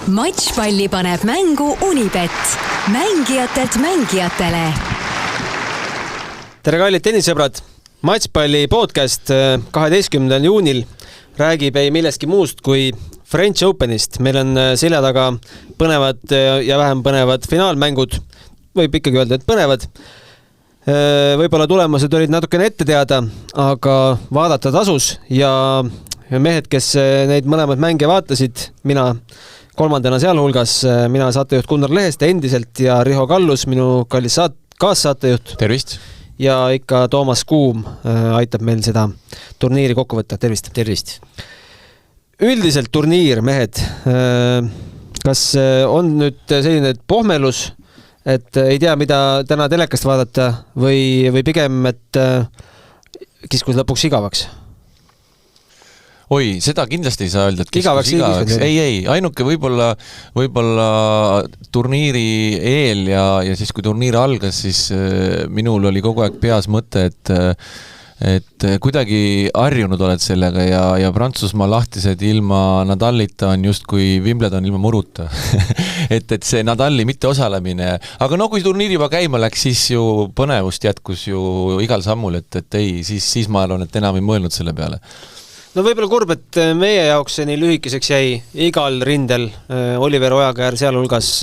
Matšpalli paneb mängu Unibet. Mängijatelt mängijatele. Tere kallid tennisõbrad! Matšpalli podcast 12. juunil räägib ei millestki muust kui French Openist. Meil on selja taga põnevad ja vähem põnevad finaalmängud. Võib ikkagi öelda, et põnevad. Võib-olla tulemused olid natukene ette teada, aga vaadata tasus ja mehed, kes neid mõlemad mänge vaatasid, mina kolmandana sealhulgas, mina saatejuht Gunnar Lehest endiselt ja Riho Kallus, minu kallis kaassaatejuht. Tervist! Ja ikka Toomas Kuum aitab meil seda turniiri kokku võtta. Tervist! Tervist! Üldiselt turniir, mehed, kas on nüüd selline pohmelus, et ei tea, mida täna telekast vaadata või pigem, et kiskus lõpuks igavaks? Oi, seda kindlasti ei saa öelda, et kiskus igavaks. Ei, ainuke võib-olla turniiri eel ja siis kui turniir algas, siis minul oli kogu aeg peas mõte, et kuidagi harjunud oled sellega ja Prantsusmaa lahtised ilma Nadalita on just kui Wimbledon ilma muruta. et see Nadali mitte osalemine, aga no kui turniir juba käima läks, siis ju põnevust jätkus ju igal sammul, et ei, siis ma arvan, et enam ei mõelnud selle peale. No võib-olla kurb, et meie jaoks nii lühikeseks jäi igal rindel Oliver Ojakäär sealhulgas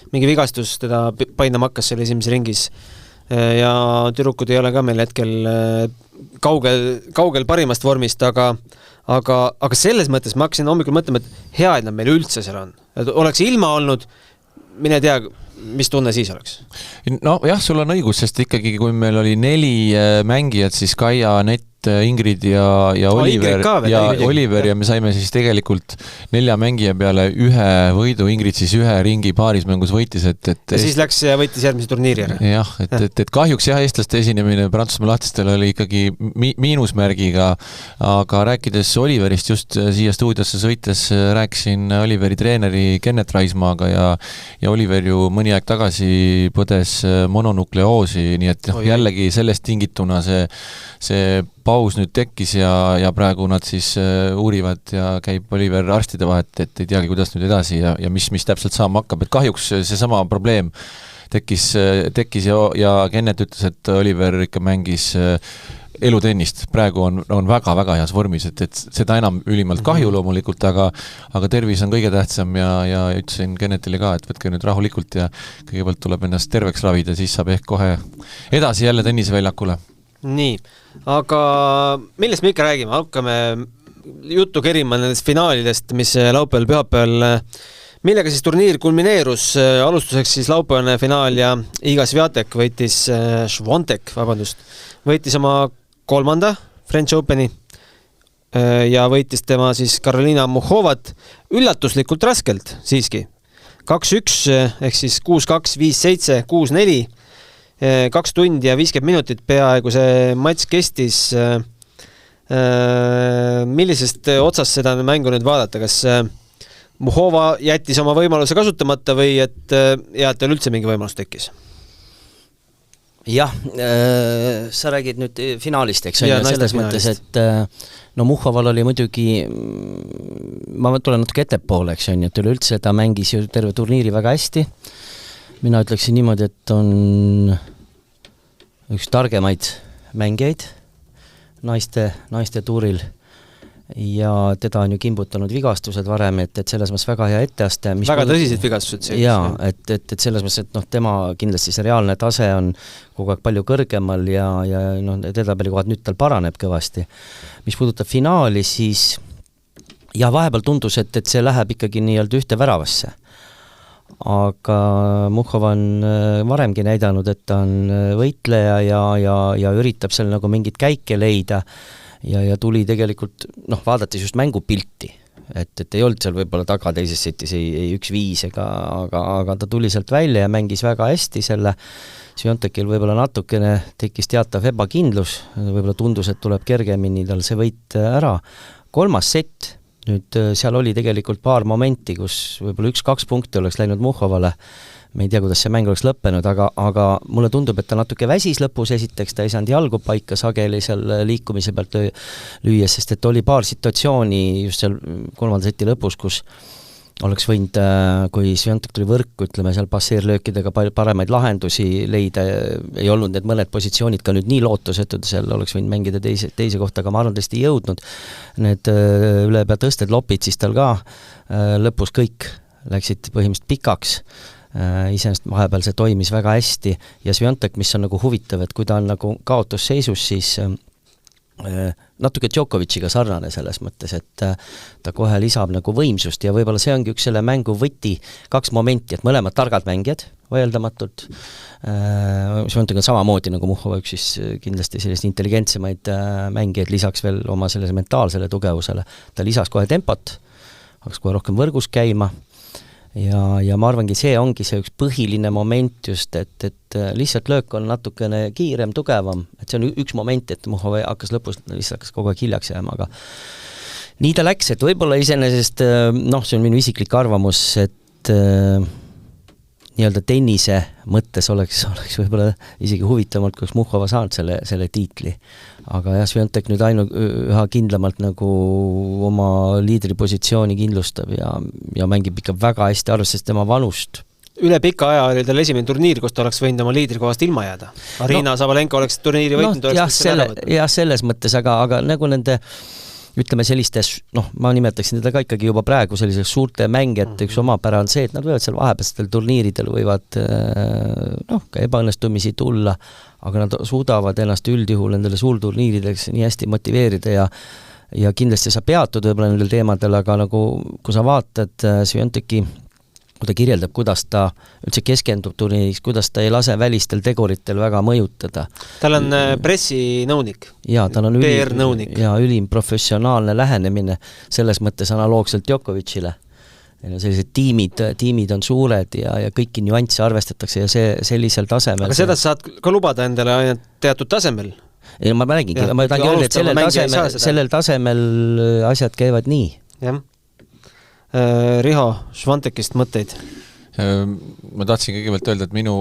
mingi vigastus, teda painama hakkas selle esimeses ringis ja tüdrukud ei ole ka meil hetkel kaugel parimast vormist, aga selles mõttes ma hakkasin hommikul mõtlema, et hea, et nad meil üldse seal on. Et oleks ilma olnud, mine tea, mis tunne siis oleks? No jah, sul on õigus, sest ikkagi kui meil oli 4 mängijat, siis Kaia, Anett, Ingrid ja Oliver ja me saime siis tegelikult 4 mängija peale 1 võidu, Ingrid siis 1 ringi paarismängus võitis, ja siis läks ja võitis järgmise turniiri ära. Jah, et kahjuks eestlaste esinemine Prantsusmaa lahtistel oli ikkagi miinusmärgiga, aga rääkides Oliverist just siia stuudiosse sõites, rääkisin Oliveri treeneri Kenneth Raismaaga ja Oliver ju mõni aeg tagasi põdes mononukleoosi, nii et jällegi sellest tingituna see paus nüüd tekkis ja praegu nad siis uurivad ja käib Oliver arstide vahet, et ei teagi, kuidas nüüd edasi ja mis täpselt saama hakkab. Et kahjuks seesama probleem tekkis ja Kenneth ütles, et Oliver ikka mängis elutennist. Praegu on väga-väga heas vormis, et seda enam ülimalt kahju loomulikult, aga tervis on kõige tähtsam ja ütlesin Kennethile ka, et võtke nüüd rahulikult ja kõigepealt tuleb ennast terveks ravida, siis saab ehk kohe edasi jälle tenniseväljakule. Nii, aga millest me ikka räägime? Hakkame juttu kerima nendest finaalidest, mis laupäeval pühapäeval, millega siis turniir kulmineerus. Alustuseks siis laupäevane finaal ja Iga Swiatek võitis oma 3. French Openi ja võitis tema siis Karolina Muchovat üllatuslikult raskelt siiski. 2-1 ehk siis 6-2, 5-7, 6-4 2 tundi ja 50 minutit peaaegu see matš kestis. Millisest otsast seda mängu nüüd vaadata? Kas Muchova jättis oma võimaluse kasutamata või et teil üldse mingi võimalus tekkis? Jah, sa räägid nüüd finaalist, eks on selles mõttes, et Muchoval oli muidugi, ma tulen natuke ettepoole, eks on, et üleüldse ta mängis ju terve turniiri väga hästi. Mina ütleksin niimoodi, et on üks targemaid mängijaid naiste tuuril ja teda on ju kimbutanud vigastused varem, et selles mõttes väga hea etteaste. Väga tõsised vigastused. Jaa, et selles mõttes, et tema kindlasti see reaalne tase on kogu aeg palju kõrgemal ja edetabelikohad nüüd tal paraneb kõvasti. Mis puudutab finaali, siis vahepeal tundus, et see läheb ikkagi nii-öelda ühte väravasse. Aga Muchova on varemgi näidanud, et ta on võitleja ja üritab seal nagu mingit käike leida ja tuli tegelikult, vaadates just mängupilti, et ei olnud seal võib-olla taga teises setis ei 1-5, aga ta tuli sealt välja ja mängis väga hästi selle. Swiatekil võib-olla natukene tekkis teatav ebakindlus, võib-olla tundus, et tuleb kergemini tal see võit ära. 3. sett, nüüd seal oli tegelikult paar momenti, kus võib-olla 1-2 punkti oleks läinud Muchovale. Me ei tea, kuidas see mäng oleks lõppenud, aga mulle tundub, et ta natuke väsis lõpus, esiteks ta ei saanud jalgu paika sageli seal liikumise pealt, lüües, sest et oli paar situatsiooni just seal kolmanda seti lõpus, kus oleks võinud, kui Swiatek tuli võrku, ütleme seal passeerlöökidega palju paremaid lahendusi leida, ei olnud need mõned positsioonid ka nüüd nii lootusetud, seal oleks võinud mängida teise kohta, aga ma arvan, tõesti jõudnud. Need üle pea tõsted lopid siis tal ka lõpus kõik läksid põhimõtteliselt pikaks, iseenesest vahepeal see toimis väga hästi ja Swiatek, mis on nagu huvitav, et kui ta on nagu kaotusseisus, siis natuke Djokovic'iga sarnane selles mõttes, et ta kohe lisab nagu võimsust ja võib-olla see ongi üks selle mängu võti, 2 momenti, et mõlemad targad mängijad, vaieldamatult. Swiatek on samamoodi nagu Muhhova üks siis kindlasti sellist intelligentsemaid mängijaid, lisaks veel oma sellele mentaalsele tugevusele. Ta lisas kohe tempot, hakkas kohe rohkem võrgus käima ja ma arvangi, see ongi see üks põhiline moment just, et lihtsalt löök on natukene kiirem, tugevam, et see on üks moment, et Muhhova hakkas lõpus, lihtsalt hakkas kogu aeg hiljaks jääma, aga nii ta läks, et võib-olla iseenesest, see on minu isiklik arvamus, et nii-öelda tennise mõttes oleks võib-olla isegi huvitavamalt, kui oleks Muhhova saanud selle tiitli. Aga jah, Swiatek nüüd üha kindlamalt nagu oma liidripositsiooni kindlustab ja mängib ikka väga hästi, arvestades tema vanust. Üle pika aja oli tal esimene turniir, kus ta oleks võinud oma liidrikohast ilma jääda. Arina Sabalenko oleks turniiri võitnud. Jah, selles mõttes, aga nagu nende ütleme sellistes, ma nimetaksin teda ka ikkagi juba praegu selliseks suurte mängijate üks omapära on see, et nad võivad seal vahepealsetel turniiridel võivad ka ebaõnnestumisi tulla, aga nad suudavad ennast üldjuhul nendele suurturniirideks nii hästi motiveerida ja kindlasti sa peatud võib-olla nendel teemadel, aga nagu kui sa vaatad Swiateki, kui ta kirjeldab, kuidas ta üldse keskendub turniiriks, kuidas ta ei lase välistel teguritel väga mõjutada. Tal on pressinõunik, ja tal on PR-nõunik. Ja ülim professionaalne lähenemine selles mõttes analoogselt Djokovic'ile. Sellised tiimid on suured ja kõiki nüansse arvestatakse ja see sellisel tasemel. Aga seda saad ka lubada endale ainult teatud tasemel? Ei, ma räägingi, ma tahan öelda, et sellel tasemel asjad käivad nii. Jah. Riho, Swiatekist mõtteid? Ma tahtsin kõigepealt öelda, et minu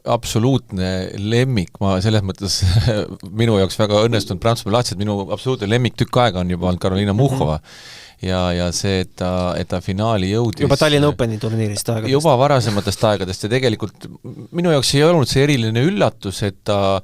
absoluutne lemmik, ma selles mõttes minu jaoks väga õnnestunud Prantsusmaa lahti, et minu absoluutne lemmik tükk aega on juba olnud Karolina Muhhova ja see, et ta finaali jõudis. Juba Tallinna Openi turniirist aegadest. Juba varasematest aegadest ja tegelikult minu jaoks ei olnud see eriline üllatus, et ta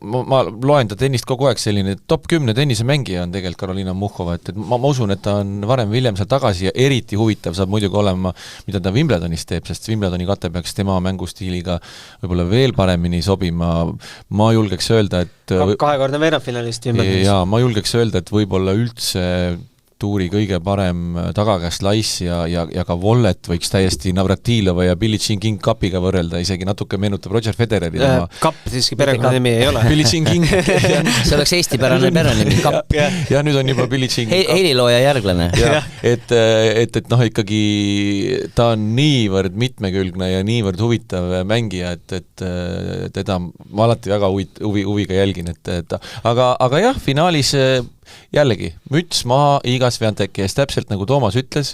ma loen ta tennist kogu aeg selline top 10 tennisemängija on tegelikult Karolina Muhhova, et ma usun, et ta on varem või hiljem seal tagasi ja eriti huvitav saab muidugi olema, mida ta Wimbledonis teeb, sest Wimbledoni kate peaks tema mängustiiliga võib-olla veel paremini sobima. Ma julgeks öelda, et kahekordne veerandfinalist Wimbledonis. Ja ma julgeks öelda, et võib-olla üldse tuuri kõige parem tagakäest Laiss ja ka Wallet võiks täiesti Navratilova ja Billie Jean King kapiga võrrelda, isegi natuke meenutab Roger Federeri. Kapp siiski perekonnanimi ei ole. Billie Jean King. See oleks Eesti-pärane perenimi, Kapp. Ja nüüd on juba Billie Jean King. Helilooja järglane. Et ikkagi ta on niivõrd mitmekülgne ja niivõrd huvitav mängija, et teda ma alati väga huviga jälgin. Aga jah, finaalis jällegi, müts maha iga Swiateki eest, täpselt nagu Toomas ütles,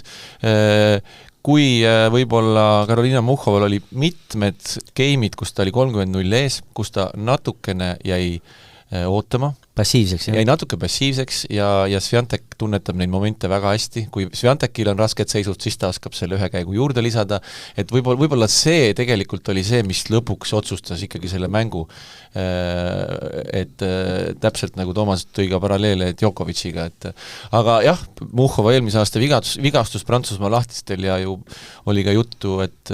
kui võib-olla Karolina Muhhoval oli mitmed geimid, kus ta oli 30-0 ees, kus ta natukene jäi ootama. Passiivseks, jäi natuke passiivseks ja Swiatek tunnetab neid momente väga hästi. Kui Swiatekil on rasked seisud, siis ta oskab selle ühe käigu juurde lisada. Et võib-olla see tegelikult oli see, mis lõpuks otsustas ikkagi selle mängu. Et täpselt nagu Toomas tõi ka paralleele Djokovic'iga. Aga jah, Muhhova eelmise aasta vigastus Prantsusmaa lahtistel ja ju oli ka juttu, et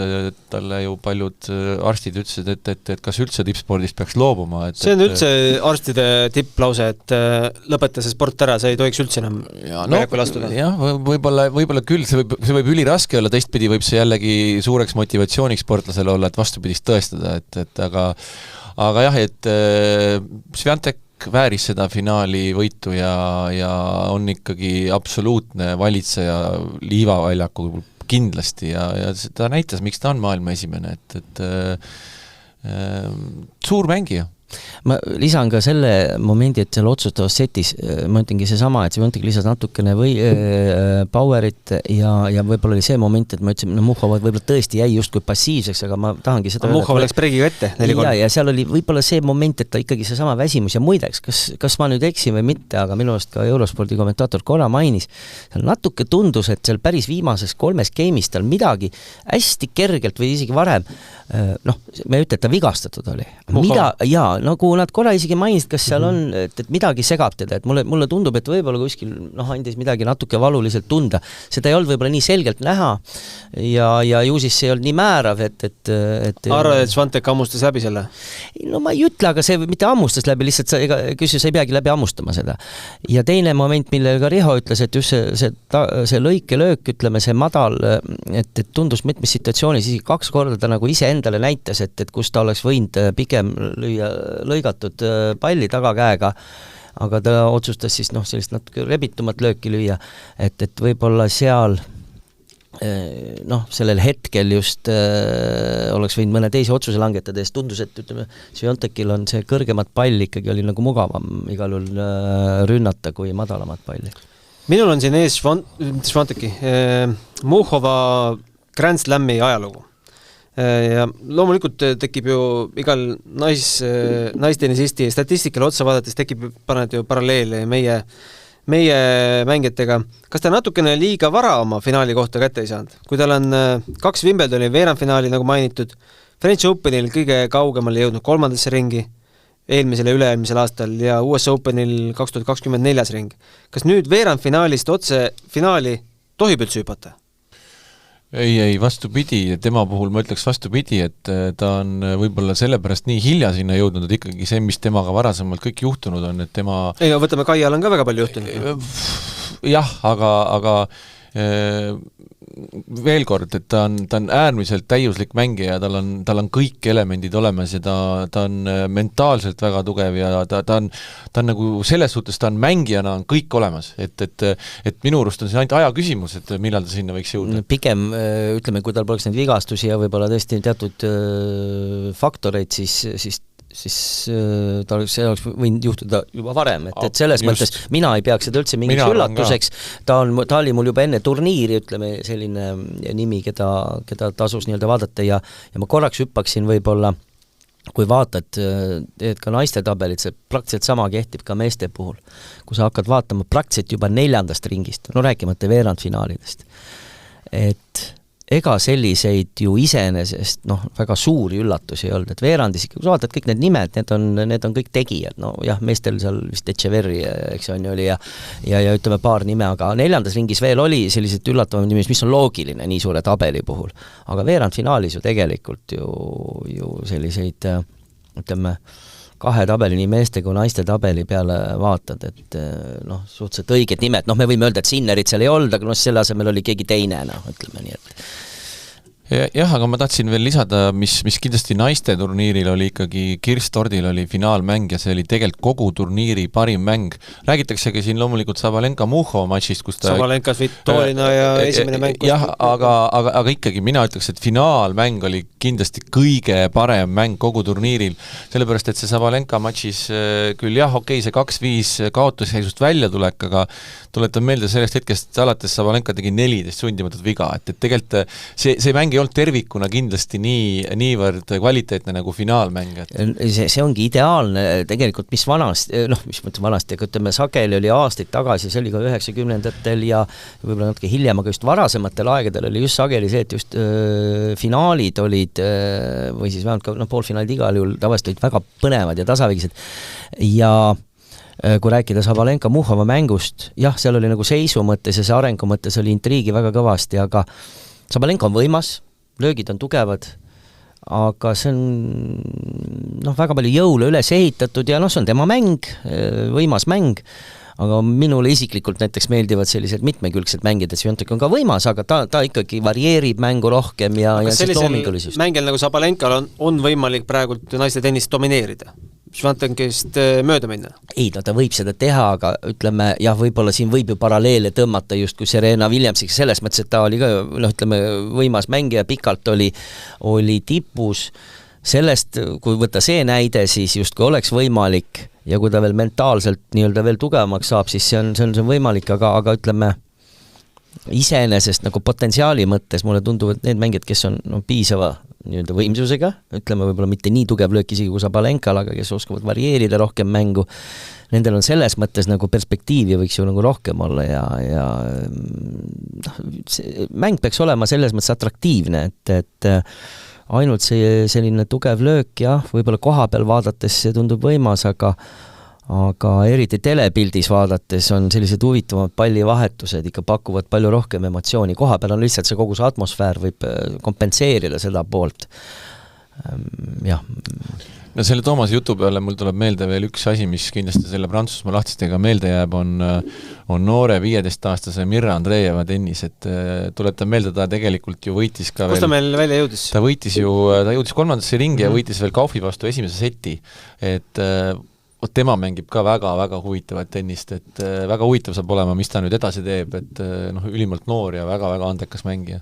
talle ju paljud arstid ütlesid, et kas üldse tippspordist peaks loobuma. See on üldse arstide tipplause, et lõpeta see sport ära, see ei tohiks üldse enam väljakul astuda. Jah, võib-olla küll, see võib üliraske olla, teistpidi võib see jällegi suureks motivatsiooniks sportlasel olla, et vastupidist tõestada, aga jah, et Swiatek vääris seda finaali võitu ja on ikkagi absoluutne valitseja liivaväljaku kindlasti ja ta näitas, miks ta on maailma esimene, et suur mängija, Ma lisan ka selle momendi, et seal otsustavas setis, ma ütlengi seesama, et Svianteki lisas natukene powerit ja võib-olla oli see moment, et ma ütlesin, no Muhhova võib-olla tõesti jäi justkui passiivseks, aga ma tahangi seda Muhhova läks pregiga ette 4-3. Ja seal oli võib-olla see moment, et ta ikkagi seesama väsimus ja muideks, kas ma nüüd eksin või mitte, aga minu arust ka Eurospordi kommentaator korra mainis, seal natuke tundus, et seal päris viimases 3 game'is tal midagi hästi kergelt või isegi varem, me ütleme, et ta vigastatud oli. Nagu nad korra isegi mainisid, kas seal on, et midagi segab teda, et mulle tundub, et võib-olla kuskil andis midagi natuke valuliselt tunda. Seda ei olnud võib-olla nii selgelt näha ja ju siis see ei olnud nii määrav, et arvad, et Sviantek ammustas läbi selle? No ma ei ütle, aga see mitte ammustas läbi, lihtsalt sa ei peagi läbi ammustama seda. Ja teine moment, mille ka Riho ütles, et just see lõikelöök, ütleme see madal, et tundus mitmes situatsioonis isegi 2 korda ta nagu ise endale näitas, et kus ta oleks võinud pigem lüüa lõigatud palli tagakäega, aga ta otsustas siis sellist natuke rebitumat lööki lüüa, et võib-olla seal sellel hetkel just oleks võinud mõne teise otsuse langetada, sest tundus, et ütleme, Sviantekil on see kõrgemat palli ikkagi oli nagu mugavam igal juhul rünnata kui madalamat palli. Minul on siin ees Svianteki Muhhova Grand Slami ajalugu. Ja loomulikult tekib ju igal naistenisisti statistikale otsa vaadates paned ju paralleele meie mängijatega. Kas ta natukene liiga vara oma finaali kohta kätte ei saanud? Kui tal on 2 Wimbledoni veerandfinaali, nagu mainitud, French Openil kõige kaugemale jõudnud 3. ringi, eelmisel ja üle-eelmisel aastal ja US Openil 2024 ring. Kas nüüd veerandfinaalist otse finaali tohib üldse hüpata? Ei, vastupidi, tema puhul ma ütleks vastupidi, et ta on võib-olla sellepärast nii hilja sinna jõudnud, et ikkagi see, mis temaga varasemalt kõik juhtunud on, et tema... Ei, võtame Kaial on ka väga palju juhtunud. Jah, aga veel kord, et ta on äärmiselt täiuslik mängija, tal on kõik elemendid olemas ja ta on mentaalselt väga tugev ja ta on nagu selles suhtes, ta on mängijana on kõik olemas, et minu arust on see ainult aja küsimus, et millal ta sinna võiks jõuda. Pigem, ütleme, kui tal poleks neid vigastusi ja võib-olla tõesti teatud faktoreid, siis see oleks võinud juhtuda juba varem, et selles mõttes mina ei peaks seda üldse mingiks üllatuseks, ta oli mul juba enne turniiri, ütleme, selline nimi, keda tasus nii-öelda vaadata ja ma korraks hüppaksin võib-olla, kui vaatad, et ka naiste tabelit, see praktiliselt sama kehtib ka meeste puhul, kui sa hakkad vaatama praktiliselt juba 4. ringist, rääkimata veerandfinaalidest, et ega selliseid ju iseenesest väga suuri üllatusi ei olnud, et veerandis, kui sa vaatad kõik need nimed, need on kõik tegijad, meestel seal vist Echeverri, eks on ju oli ja ütleme paar nime, aga 4. ringis veel oli sellised üllatavad nimed, mis on loogiline nii suure tabeli puhul, aga veerandfinaalis ju tegelikult ju selliseid, ütleme, 2 tabeli, nii meeste kui naiste tabeli peale vaatad, et suhteliselt õiged nimed, me võime öelda, et Sinnerit seal ei olnud, aga selle asemel oli keegi teine, ütleme nii, et jah, aga ma tahtsin veel lisada, mis kindlasti naiste turniiril oli ikkagi, Kirstordil oli finaalmäng ja see oli tegelikult kogu turniiri parim mäng. Räägitaksegi siin loomulikult Sabalenka Muhhova matšist, kus ta... Sabalenka Svitolina ja esimene mäng... Jah, aga ikkagi mina ütleks, et finaalmäng oli kindlasti kõige parem mäng kogu turniiril, sellepärast, et see Sabalenka matšis küll jah, okei, see 2-5 kaotusseisust välja tulek, aga tuletan meelde sellest hetkest alates Sabalenka tegi 14 sundimatut viga, et tegelikult see mäng ei olnud tervikuna kindlasti niivõrd kvaliteetne nagu finaalmäng. See ongi ideaalne tegelikult, mis vanasti, mis mõtleme vanasti, aga ütleme, sageli oli aastaid tagasi, see oli ka 90-ndatel ja võib-olla natuke hiljem, aga just varasematel aegadel oli just sageli see, et just finaalid olid, või siis vähemalt ka poolfinaalid igal juhul tavaliselt olid väga põnevad ja tasavägised ja kui rääkida Sabalenka Muhhova mängust, jah, seal oli nagu seisu mõttes ja see arengu mõttes oli intriigi väga kõvasti, aga Sabalenka on võimas, löögid on tugevad, aga see on väga palju jõule üles ehitatud ja see on tema mäng, võimas mäng, aga minule isiklikult näiteks meeldivad sellised mitmekülgsed mängid, et Sviantek on ka võimas, aga ta ikkagi varieerib mängu rohkem ja sellisel mängil nagu Sabalenkal on võimalik praegult naiste tennist domineerida? Sviantekist mööda minna? Ei, ta võib seda teha, aga ütleme, jah, võib-olla siin võib ju paralleele tõmmata just kui Serena Williamsiga selles mõttes, et ta oli ka, ütleme, võimas mängija, pikalt oli tipus, sellest, kui võtta see näide, siis justkui oleks võimalik ja kui ta veel mentaalselt nii-öelda veel tugevamaks saab, siis see on võimalik, aga ütleme, iseenesest nagu potentsiaali mõttes mulle tunduvad need mängijad, kes on piisava nii-öelda võimsusega, ütleme võib-olla mitte nii tugev löök isegi kui Sabalenkal, aga kes oskavad varieerida rohkem mängu, nendel on selles mõttes nagu perspektiivi võiks ju nagu rohkem olla ja mäng peaks olema selles mõttes atraktiivne, et ainult see selline tugev löök, jah, võib-olla koha peal vaadates see tundub võimas, aga eriti telepildis vaadates on sellised huvitavamad pallivahetused, ikka pakuvad palju rohkem emotsiooni. Koha peal on lihtsalt see kogu see atmosfäär võib kompenseerida seda poolt. Jah. No selle Toomase jutu peale mul tuleb meelde veel üks asi, mis kindlasti selle Prantsusmaa lahtistega meelde jääb, on noore 15-aastase Mirra Andreeva tennis, et tuletan meelde, ta tegelikult ju võitis ka Kus ta meil välja jõudis? Ta jõudis 3. ringi ja võitis veel Kaufi vastu esimese seti, et tema mängib ka väga-väga huvitavat tennist, et väga huvitav saab olema, mis ta nüüd edasi teeb, et ülimalt noor ja väga-väga andekas mängija.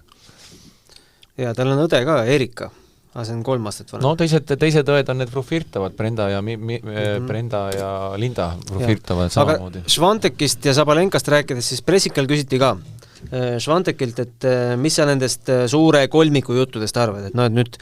Ja tal on õde ka, Erika. See on 3 aastat vana. No teised õed on need Profirtavad, Brenda ja Linda Profirtavad samamoodi. Aga Švantekist ja Sabalenkast rääkides, siis pressikal küsiti ka Švantekilt, et mis sa nendest suure kolmiku juttudest arvad, et et nüüd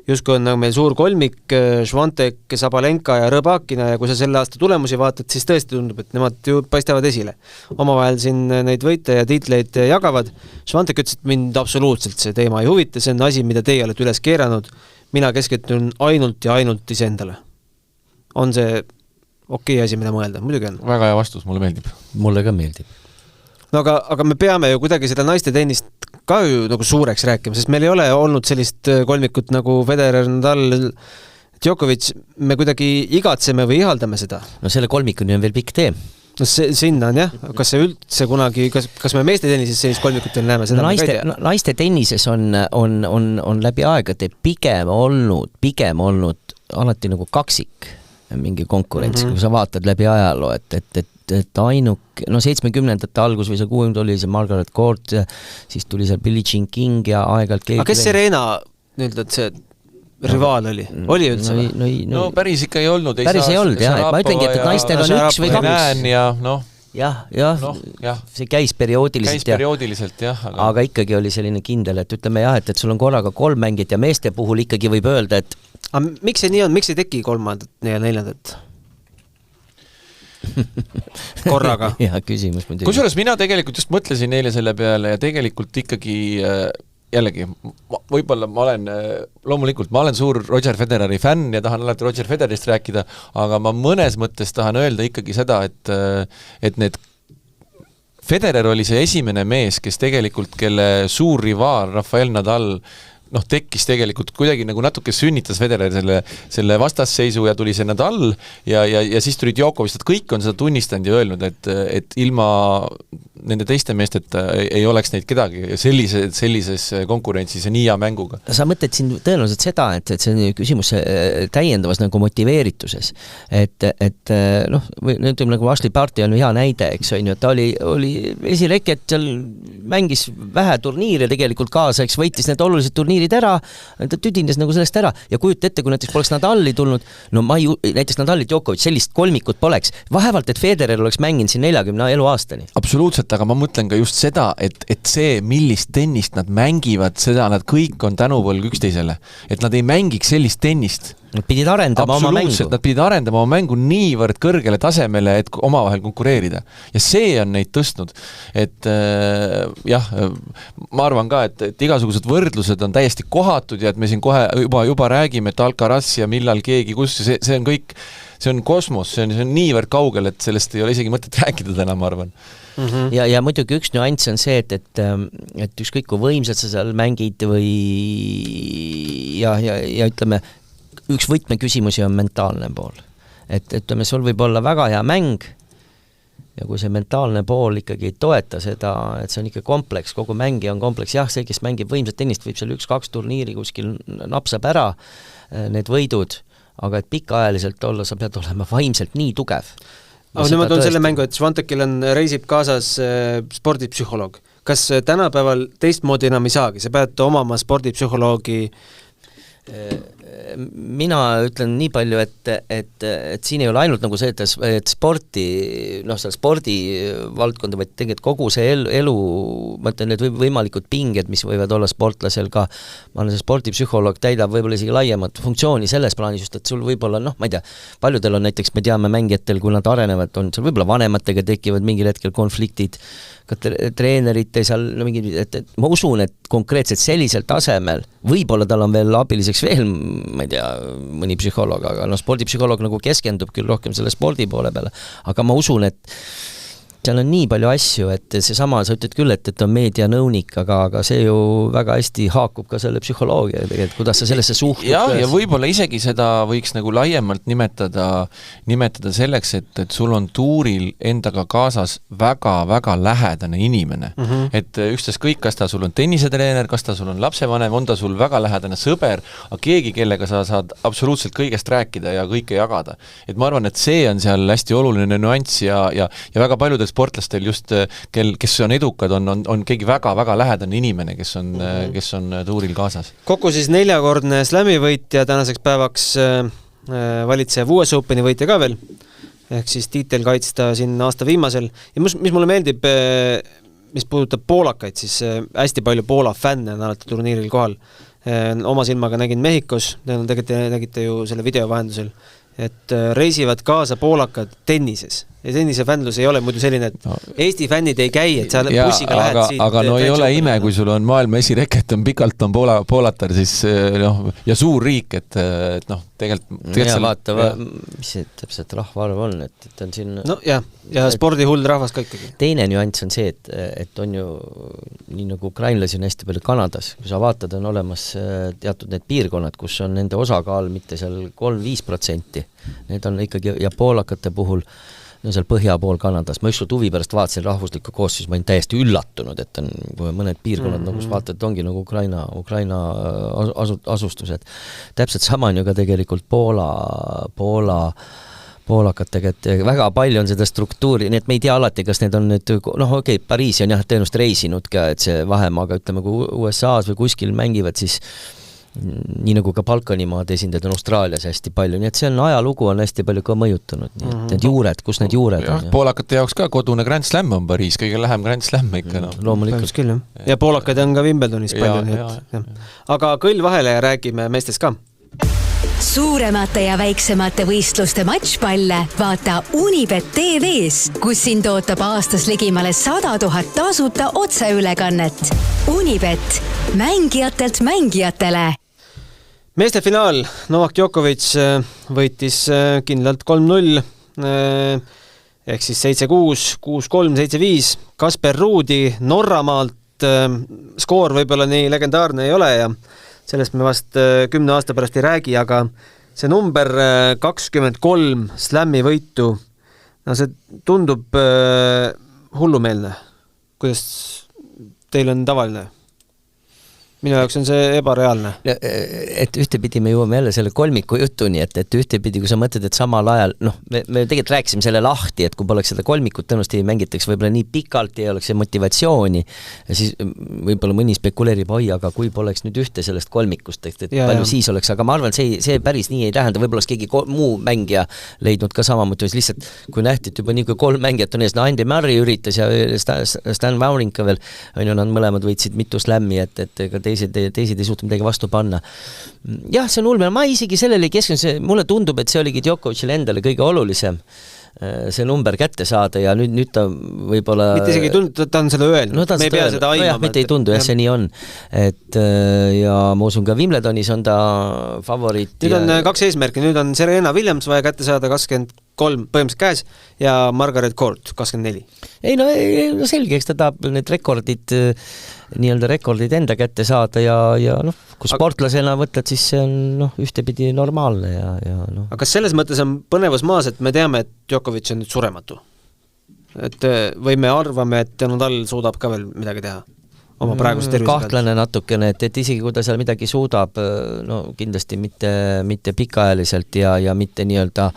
justkui on nagu meil suur kolmik, Švantek, Sabalenka ja Rõbakina ja kui sa selle aasta tulemusi vaatad, siis tõesti tundub, et nemad ju paistavad esile. Omavahel siin neid võite ja tiitleid jagavad. Švantek ütles, et mind absoluutselt see teema ei huvita, see on asi, mida teie olete üles keeranud. Mina kesketun ainult ja ainult iseendale. On see okei asi, mida mõelda? Muidugi on. Väga hea vastus, mulle meeldib. Mulle ka meeldib. No aga me peame ju kuidagi seda naiste tennist ka ju nagu suureks rääkima, sest meil ei ole olnud sellist kolmikut nagu Federer, Nadal, Djokovic, me kuidagi igatseme või ihaldame seda. No selle kolmikuni on veel pikk tee. No sinna on jah, kas see üldse kunagi, kas me meeste tennises sellist kolmikut veel näeme? Seda naiste tennises on läbi aegade pigem olnud alati nagu kaksik mingi konkurents, kui sa vaatad läbi ajaloo, et ainuk, 70-ndate algus või see 60 oli see Margaret Court, siis tuli seal Billie Jean King ja aeg-ajalt keegi... Aga kes Serena nüüd, et see rivaal oli? Oli üldse? No päris ikka ei olnud. Päris ei olnud, jah. Ma ütlengi, et naistel on üks või kaks. Jah, see käis perioodiliselt. Aga ikkagi oli selline kindel, et ütleme jah, et sul on korraga 3 mängit ja meeste puhul ikkagi võib öelda, et... Aga miks see nii on? Miks ei teki 3. ja 4. korraga? Jah, küsimus. Kusjuures mina tegelikult just mõtlesin eile selle peale ja tegelikult ikkagi jällegi, võib-olla ma olen suur Roger Federeri fänn ja tahan alati Roger Federerist rääkida, aga ma mõnes mõttes tahan öelda ikkagi seda, et need Federer oli see esimene mees, kes tegelikult, kelle suur rivaal Rafael Nadal tekkis tegelikult kuidagi nagu natuke sünnitas Federer selle vastasseisu ja tuli see Nadal ja siis tuli Djokovic, et kõik on seda tunnistanud ja öelnud, et ilma nende teiste meesteta ei oleks neid kedagi sellises konkurentsis ja nii hea mänguga. Sa mõtled siin tõenäoliselt seda, et see on küsimus täiendavas nagu motiveerituses. Ütleme nagu Ashley Barty on hea näide, eks on ju, et ta oli esireket, seal mängis vähe turniire tegelikult kaasa, eks võitis need olulised turniirid ära, ta tüdines nagu sellest ära ja kujuta ette, kui näiteks poleks Nadali tulnud, näiteks Nadali Djokovic, sellist kolmikut poleks. Vaevalt, et Federer oleks mänginud siin 40 eluaastani. Absoluutselt, aga ma mõtlen ka just seda, et see, millist tennist nad mängivad, seda nad kõik on tänuvõlg üksteisele. Et nad ei mängiks sellist tennist. Nad pidid arendama oma mängu. Nad pidid arendama oma mängu niivõrd kõrgele tasemele, et omavahel konkureerida. Ja see on neid tõstnud. Et jah, ma arvan ka, et igasugused võrdlused on täiesti kohatud ja et me siin kohe juba räägime, et Alcaraz ja millal keegi, kus see on kõik, see on kosmos, see on niivõrd kaugel, et sellest ei ole isegi mõtet rääkida täna, ma arvan. Ja muidugi üks nüanss on see, et ükskõik kui võimsad sa seal mängid või ja ütleme, üks võtmeküsimusi on mentaalne pool. Et ütleme, sul võib olla väga hea mäng ja kui see mentaalne pool ikkagi ei toeta seda, et see on ikka kompleks, kogu mängi on kompleks, jah, see, kes mängib võimsat tennist, võib seal 1-2 turniiri kuskil napsab ära need võidud, aga et pikaajaliselt olla, sa pead olema vaimselt nii tugev. Aga nemad on selle mängu, et Švantekil reisib kaasas spordipsühholoog. Kas tänapäeval teistmoodi enam ei saagi? Sa pead omama spordipsühholoogi mina ütlen nii palju, et siin ei ole ainult nagu see, et sporti, seal spordivaldkonda, vaid tegelikult kogu see elu, ma ütlen, need võimalikud pinged, mis võivad olla sportlasel ka, ma olen see spordipsühholoog, täidab võib-olla isegi laiemat funktsiooni selles plaanis just, et sul võib-olla, ma ei tea, paljudel on näiteks, me teame mängijatel, kui nad arenevad, on seal võib-olla vanematega tekivad mingil hetkel konfliktid, ka treenerite seal mingi, et ma usun, et konkreetselt sellisel tasemel, võib-olla tal on veel abiliseks veel, ma ei tea, mõni psühholoog, aga spordipsühholoog nagu keskendub küll rohkem selle spordi poole peale, aga ma usun, et seal on nii palju asju, et seesama, sa ütled küll, et on meedianõunik, aga see ju väga hästi haakub ka selle psühholoogia, et kuidas sa sellesse suhtud. Ja võib-olla isegi seda võiks nagu laiemalt nimetada selleks, et sul on tuuril endaga kaasas väga-väga lähedane inimene. Et ükstaskõik, kas ta sul on tennisetreener, kas ta sul on lapsevanem, on ta sul väga lähedane sõber, aga keegi, kellega sa saad absoluutselt kõigest rääkida ja kõike jagada. Et ma arvan, et see on seal hästi oluline nüanss ja väga paljudel sportlastel just, kes on edukad, on keegi väga-väga lähedane inimene, kes on tuuril kaasas. Kokku siis 4-kordne slam'i võitja, tänaseks päevaks valitsev US Openi võitja ka veel, ehk siis tiitel kaitsta siin aasta viimasel. Ja mis mulle meeldib, mis puudutab poolakaid, siis hästi palju Poola fänne on alati turniiril kohal. Oma silmaga nägin Mehhikos, nägite ju selle video vahendusel, et reisivad kaasa poolakad tennises. Ja tennise fännlus ei ole muidu selline, et Eesti fännid ei käi, et sa bussiga lähed siit. Aga ei ole ime, kui sul on maailma esireket, pikalt on poolatar, siis ja suur riik, et tegelikult ja vaata, mis see täpselt rahvaarv on, et on siin... No ja spordihull rahvas ka ikkagi. Teine nüanss on see, et on ju nii nagu ukrainlasi on hästi palju Kanadas, kui sa vaatad, on olemas teatud need piirkonnad, kus on nende osakaal mitte seal 3-5%. Need on ikkagi, ja poolakate puhul seal põhja pool Kanadas. Ma ükskord huvi pärast vaatasin rahvuslikku koostis, ma olin täiesti üllatunud, et on mõned piirkonnad, nagu vaatad, ongi nagu Ukraina asustused. Täpselt sama on ju ka tegelikult poolakatega, et väga palju on seda struktuuri, nii et me ei tea alati, kas need on nüüd, Pariisi on tõenäoliselt reisinud ka, et see vahemaa, aga ütleme, kui USA-s või kuskil mängivad, siis nii nagu ka Balkanimaad esindajad on Austraalias hästi palju, nii et see on ajalugu on hästi palju ka mõjutanud, nii et need juured, kus need juured on. Poolakate jaoks ka kodune Grand Slam on Pariis, kõige lähem Grand Slam ikka. Loomulikult küll, ja poolakaid on ka Wimbledonis palju. Aga kõll vahele ja räägime meestest ka. Suuremate ja väiksemate võistluste matšpalle vaata Unibet TV-s, kus sind ootab aastas ligimale 100 000 tasuta otseülekannet. Unibet, mängijatelt mängijatele. Meeste finaal, Novak Djokovic võitis kindlalt 3-0, ehk siis 7-6, 6-3, 7-5, Kasper Ruudi Norramaalt, skoor võib-olla nii legendaarne ei ole ja sellest me vast 10 aasta pärast ei räägi, aga see number 23 slam'i võitu, see tundub hullumeelne. Kuidas teil on tavaline? Minu jaoks on see ebareaalne. Et ühtepidi me jõuame jälle selle kolmiku jutuni, et ühtepidi, kui sa mõtled, et samal ajal, me tegelikult rääkisime selle lahti, et kui poleks seda kolmikut tõenäoliselt ei mängitaks võib-olla nii pikalt ja oleks see motivatsiooni, ja siis võib-olla mõni spekuleerib, aga kui poleks nüüd ühte sellest kolmikust, et palju siis oleks, aga ma arvan, see päris nii ei tähenda, võib-olla oleks keegi muu mängija leidnud ka sama motivatsioon, lihtsalt kui nähti, et juba nii kui 3 mängijat on ees, Andy Murray üritas ja Stan Wawrinka veel, nad mõlemad võitsid mitu slammi, et teised ei suhtu midagi vastu panna. Jah, see on ulme. Ma isegi sellele keskendusin, mulle tundub, et see oligi Djokovicile endale kõige olulisem see number kätte saada ja nüüd ta võib-olla... Mitte isegi tundu, ta on seda öelnud. Me ei pea seda aimama. Mitte ei tundu, see nii on. Ja ma usun ka Wimbledonis on ta favoriit. Nüüd on 2 eesmärki. Nüüd on Serena Williams vaja kätte saada 23 põhimõtteliselt käes ja Margaret Court 24. Ei, selge, eks ta tahab need rekordid enda kätte saada ja kui sportlasena võtled, siis see on ühtepidi normaalne ja Aga kas selles mõttes on põnevus maas, et me teame, et Djokovic on nüüd surematu? Et või me arvame, et Nadal suudab ka veel midagi teha? Oma praeguse tervise kahtlane natukene, et isegi kui ta seal midagi suudab, kindlasti mitte pikaajaliselt ja mitte nii-öelda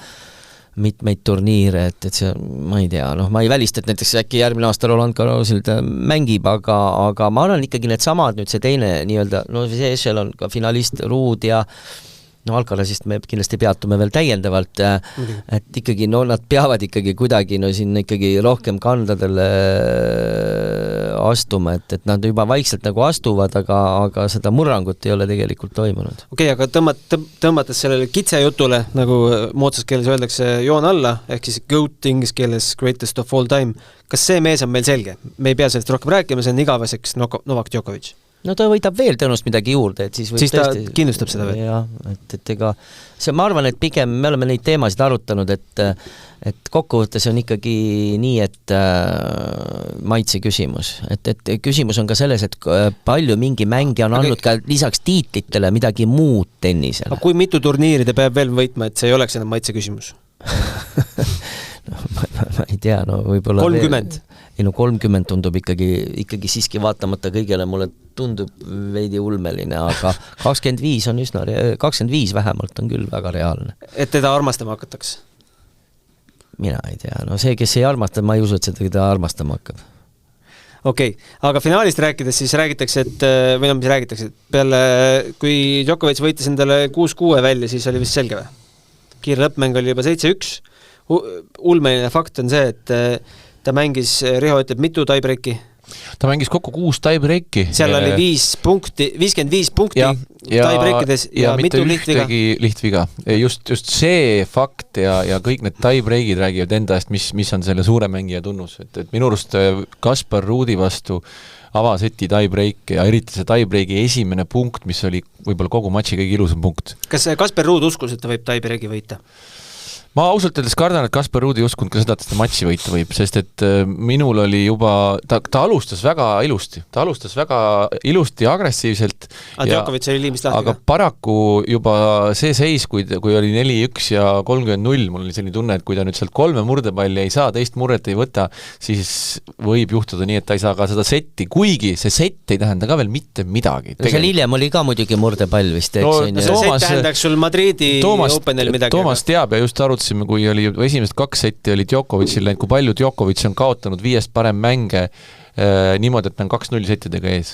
mitmeid turniire, et see, ma ei tea, ma ei välista, et näiteks äkki järgmine aasta Roland Garrosil ta mängib, aga ma arvan ikkagi need samad nüüd see teine nii-öelda, see ešelon ka finalist Ruud ja no Alcarazist me kindlasti peatume veel täiendavalt, et ikkagi nad peavad ikkagi kuidagi siin ikkagi rohkem kandadele astuma, et nad juba vaikselt nagu astuvad, aga seda murrangut ei ole tegelikult toimunud. Okei, aga tõmmates sellele kitse jutule, nagu moodsas keeles öeldakse, joon alla, ehk siis GOAT inglise keeles greatest of all time. Kas see mees on meil selge? Me ei pea sellest rohkem rääkima, see on igaveseks Novak Djokovic. No ta võidab veel tõenäoliselt midagi juurde, et siis ta kindlustab seda veel. Jah, et ega see, ma arvan, et pigem me oleme neid teemasid arutanud, et kokkuvõttes on ikkagi nii, et maitse küsimus. Et küsimus on ka selles, et palju mingi mängija on andnud ka lisaks tiitlitele midagi muud tennisele. Aga kui mitu turniiri ta peab veel võitma, et see ei oleks enam maitse küsimus? ma ei tea, no võib-olla 30. Ei no 30 tundub ikkagi siiski vaatamata kõigele mulle tundub veidi ulmeline, aga 25 on 25 vähemalt on küll väga reaalne. Et teda armastama hakatakse? Mina ei tea, no see, kes ei armasta, ma ei usu, et seda armastama hakkab. Okei, aga finaalist rääkides siis räägitakse, et või mis räägitakse, et peale kui Djokovic võitis endale 6-6 välja, siis oli vist selge või? Kiire lõppmäng oli juba 7-1. Ulmeline fakt on see, et ta mängis, Riho ütleb, mitu tiebreaki? Ta mängis kokku 6 tiebreaki. Seal oli 55 punkti tiebreakides ja mitu lihtviga. Just see fakt ja kõik need tiebreakid räägivad enda eest, mis on selle suure mängija tunnus. Et minu arust Kaspar Ruudi vastu avaseti tiebreak ja eriti see tiebreaki esimene punkt, mis oli võib-olla kogu matši kõige ilusam punkt. Kas Kaspar Ruud uskus, et ta võib tiebreaki võita? Ma ausalt öeldes kardan, et Kaspar Ruud ei uskunud ka seda, et ta matši võita võib, sest et minul oli juba, ta alustas väga ilusti. Ta alustas väga ilusti ja agressiivselt. Djokovic oli liimist lahti. Aga paraku juba see seis, kui oli 4-1 ja 30-0, mul oli selline tunne, et kui ta nüüd sealt 3 murdepalli ei saa, teist murret ei võta, siis võib juhtuda nii, et ta ei saa ka seda setti, kuigi see sett ei tähenda ka veel mitte midagi. No seal hiljem oli ka muidugi murdepall vist, eks? No, see sett tähendaks sul Madridi Openil midagi. Toomas teab ja just kui oli esimesed 2 setti oli Djokovicil läinud, kui palju Djokovic on kaotanud 5 parem mänge niimoodi, et ta on 2-0 settidega ees.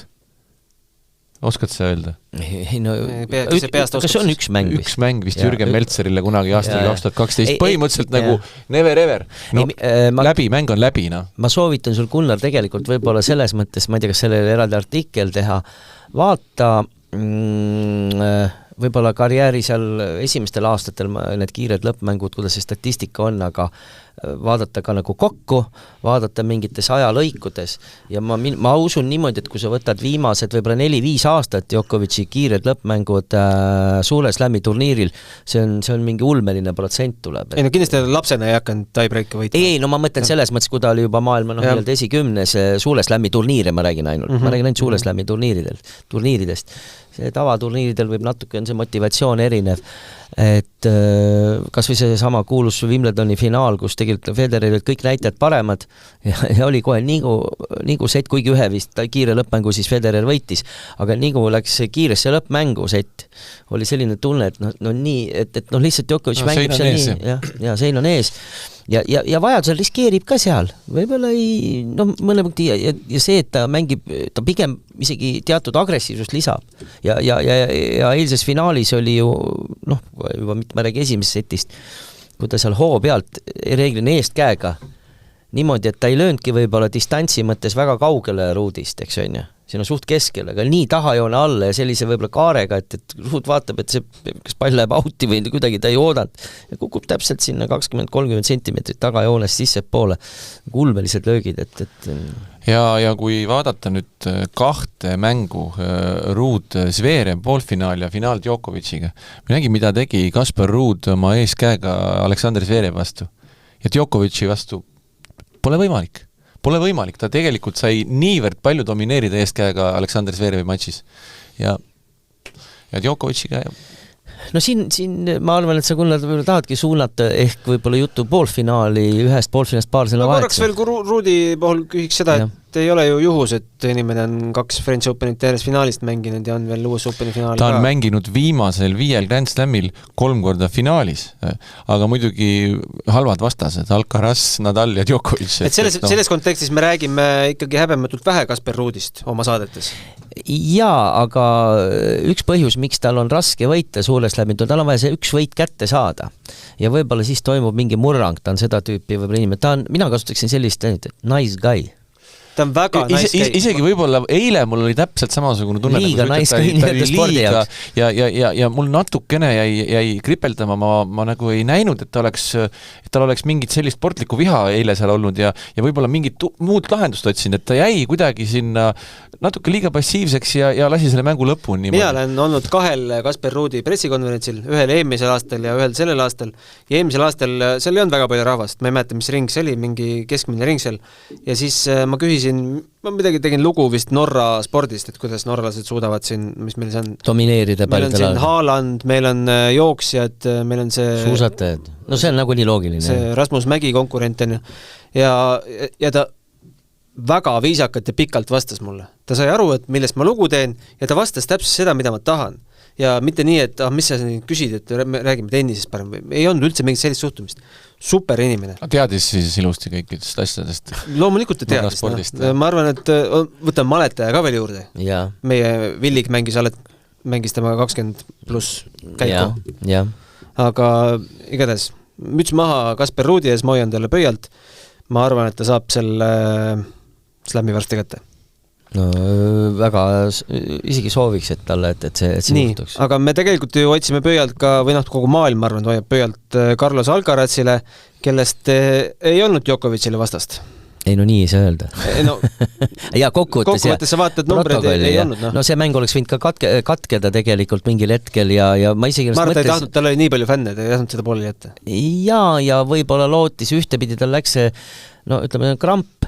Oskad sa öelda? No, kas on üks mäng vist? Üks mäng vist Jürgen Meltzerile kunagi aastal 2012. Põhimõtteliselt nagu never ever. No, mäng on läbi. No. Ma soovitan sul, Gunnar, tegelikult võib-olla selles mõttes, ma ei tea, kas sellele eraldi artikkel teha, vaata võib-olla karjääri seal esimestel aastatel need kiired lõppmängud, kuidas see statistika on, aga vaadata ka nagu kokku, vaadata mingites ajalõikudes ja ma usun niimoodi, et kui sa võtad viimased võib-olla 4-5 aastat Djokovic'i kiired lõppmängud suure slam'i turniiril, see on mingi ulmeline protsent tuleb. Ei no kindlasti lapsena ei hakanud tiebreaki võitma. Ei, no ma mõtlen selles mõttes, kui ta oli juba maailma esikümnes suure slam'i turniire, ma räägin ainult. Ma räägin ainult suure slam'i turniiridest. See tavaturniiridel võib natuke on see motivatsioon erinev, et kas või see sama kuulus Wimbledoni finaal, kus tegelikult Federeril kõik näitajad paremad ja oli kohe nii set, kuigi ühe vist kiire lõppmängu siis Federer võitis, aga nii kui läks kiiresse lõppmängu set, oli selline tunne, et et lihtsalt Djokovic mängib seal nii, ja sein on ees ja vajadusel riskeerib ka seal, võib-olla ei, mõne punkti ja see, et ta mängib, ta pigem isegi teatud agressiivsust lisab ja eilses finaalis oli ju, juba ma räägin esimesest setist, kui ta seal hoo pealt reeglina eest käega niimoodi, et ta ei lööndki võib-olla distantsi mõttes väga kaugele Ruudist, eks on ju. Siin on suht keskel, aga nii tahajoone alla ja sellise võib-olla kaarega, et Ruud vaatab, et see kas pall läheb auti või kuidagi ta ei oodanud ja kukub täpselt sinna 20-30 sentimeetrit tagajoonest sisse poole. Ulmelised löögid, et ja kui vaadata nüüd 2 mängu Ruud Zverev poolfinaal ja finaal Djokoviciga, me nägime, mida tegi Kaspar Ruud oma eeskäega Aleksander Zverev vastu ja Djokovici vastu pole võimalik, ta tegelikult sai niivõrd palju domineerida eeskäega Aleksander Zverevi matšis ja Djokoviciga no siin ma arvan, et sa Gunnar tahadki suunata ehk võib-olla jutu poolfinaali, ühest poolfinaalist paar selle vahetuse. Korraks veel, kui Ruudi puhul küsiks seda, et ei ole ju juhus, et inimene on 2 French Openit järjest finaalist mänginud ja on veel US Openi finaali ta on ka. mänginud viimasel 5 Grand Slamil 3 korda finaalis, aga muidugi halvad vastased, Alcaraz, Nadal ja Djokovic. Et selles kontekstis me räägime ikkagi häbematult vähe Kasper Ruudist oma saadetes. Jaa, aga üks põhjus, miks tal on raske võita suure slamil, tal on vaja see üks võit kätte saada. Ja võib-olla siis toimub mingi murrang, ta on seda tüüpi võib-olla inimene, mina kasutaksin sellist nice guy. Ta on väga nice guy. Isegi võib-olla eile mul oli täpselt samasugune tunne, liiga nice guy nii-öelda spordi jaoks. Ja mul natukene jäi kripeldama, ma nagu ei näinud, et tal oleks mingit sellist sportlikku viha eile seal olnud ja võib-olla mingit muud lahendust otsinud, et ta jäi kuidagi sinna natuke liiga passiivseks ja lasi selle mängu lõpuni. Mina olen olnud 2 Kasper Ruudi pressikonverentsil, ühel eelmisel aastal ja ühel sellel aastal. Ja eelmisel aastal seal ei olnud väga palju rahvast, ma ei mäleta, mis ring see oli, mingi keskmine ring seal. Ja siis ma küsisin, ma midagi tegin lugu vist Norra spordist, et kuidas norralased suudavad siin, mis meil see on? Domineerida meil on siin Haaland, meil on jooksjad, meil on see... Suusatajad. No see on nagu nii loogiline. See Rasmus Mägi konkurent on ja ta väga viisakalt ja pikalt vastas mulle. Ta sai aru, et millest ma lugu teen ja ta vastas täpselt seda, mida ma tahan. Ja mitte nii, et mis sa küsid, et me räägime tennisest parem. Ei olnud üldse mingit sellist suhtumist. Super inimene. Teadis siis ilusti kõikidest asjadest. Loomulikult ta teadis. Ma arvan, et võtame Maletaja ka veel juurde. Ja. Meie Villik mängis temaga 20 pluss käiku. Ja. Aga igatahes, müts maha Kasper Ruudi ees, ma hoian talle pöialt. Ma arvan, et ta saab selle slämmi varsti kätte. No väga isegi sooviks, et talle, et see nii, juhtuks. Aga me tegelikult ju otsime pöialt ka, või kogu maailm, ma arvan, hoiab pöialt Carlos Alcarazile, kellest ei olnud Djokovicile vastast. Ei, no nii ei saa öelda. No, ja kokkuvõttes sa vaatad numbreid ei olnud. No see mäng oleks võinud ka katkeda tegelikult mingil hetkel ja ma isegi ma arvan, ta ei tahtnud, tal oli nii palju fänne, ta ei tahtnud seda pooli jätta. Ja võib-olla lootis ühtepidi, tal läks see, no ütleme, kramp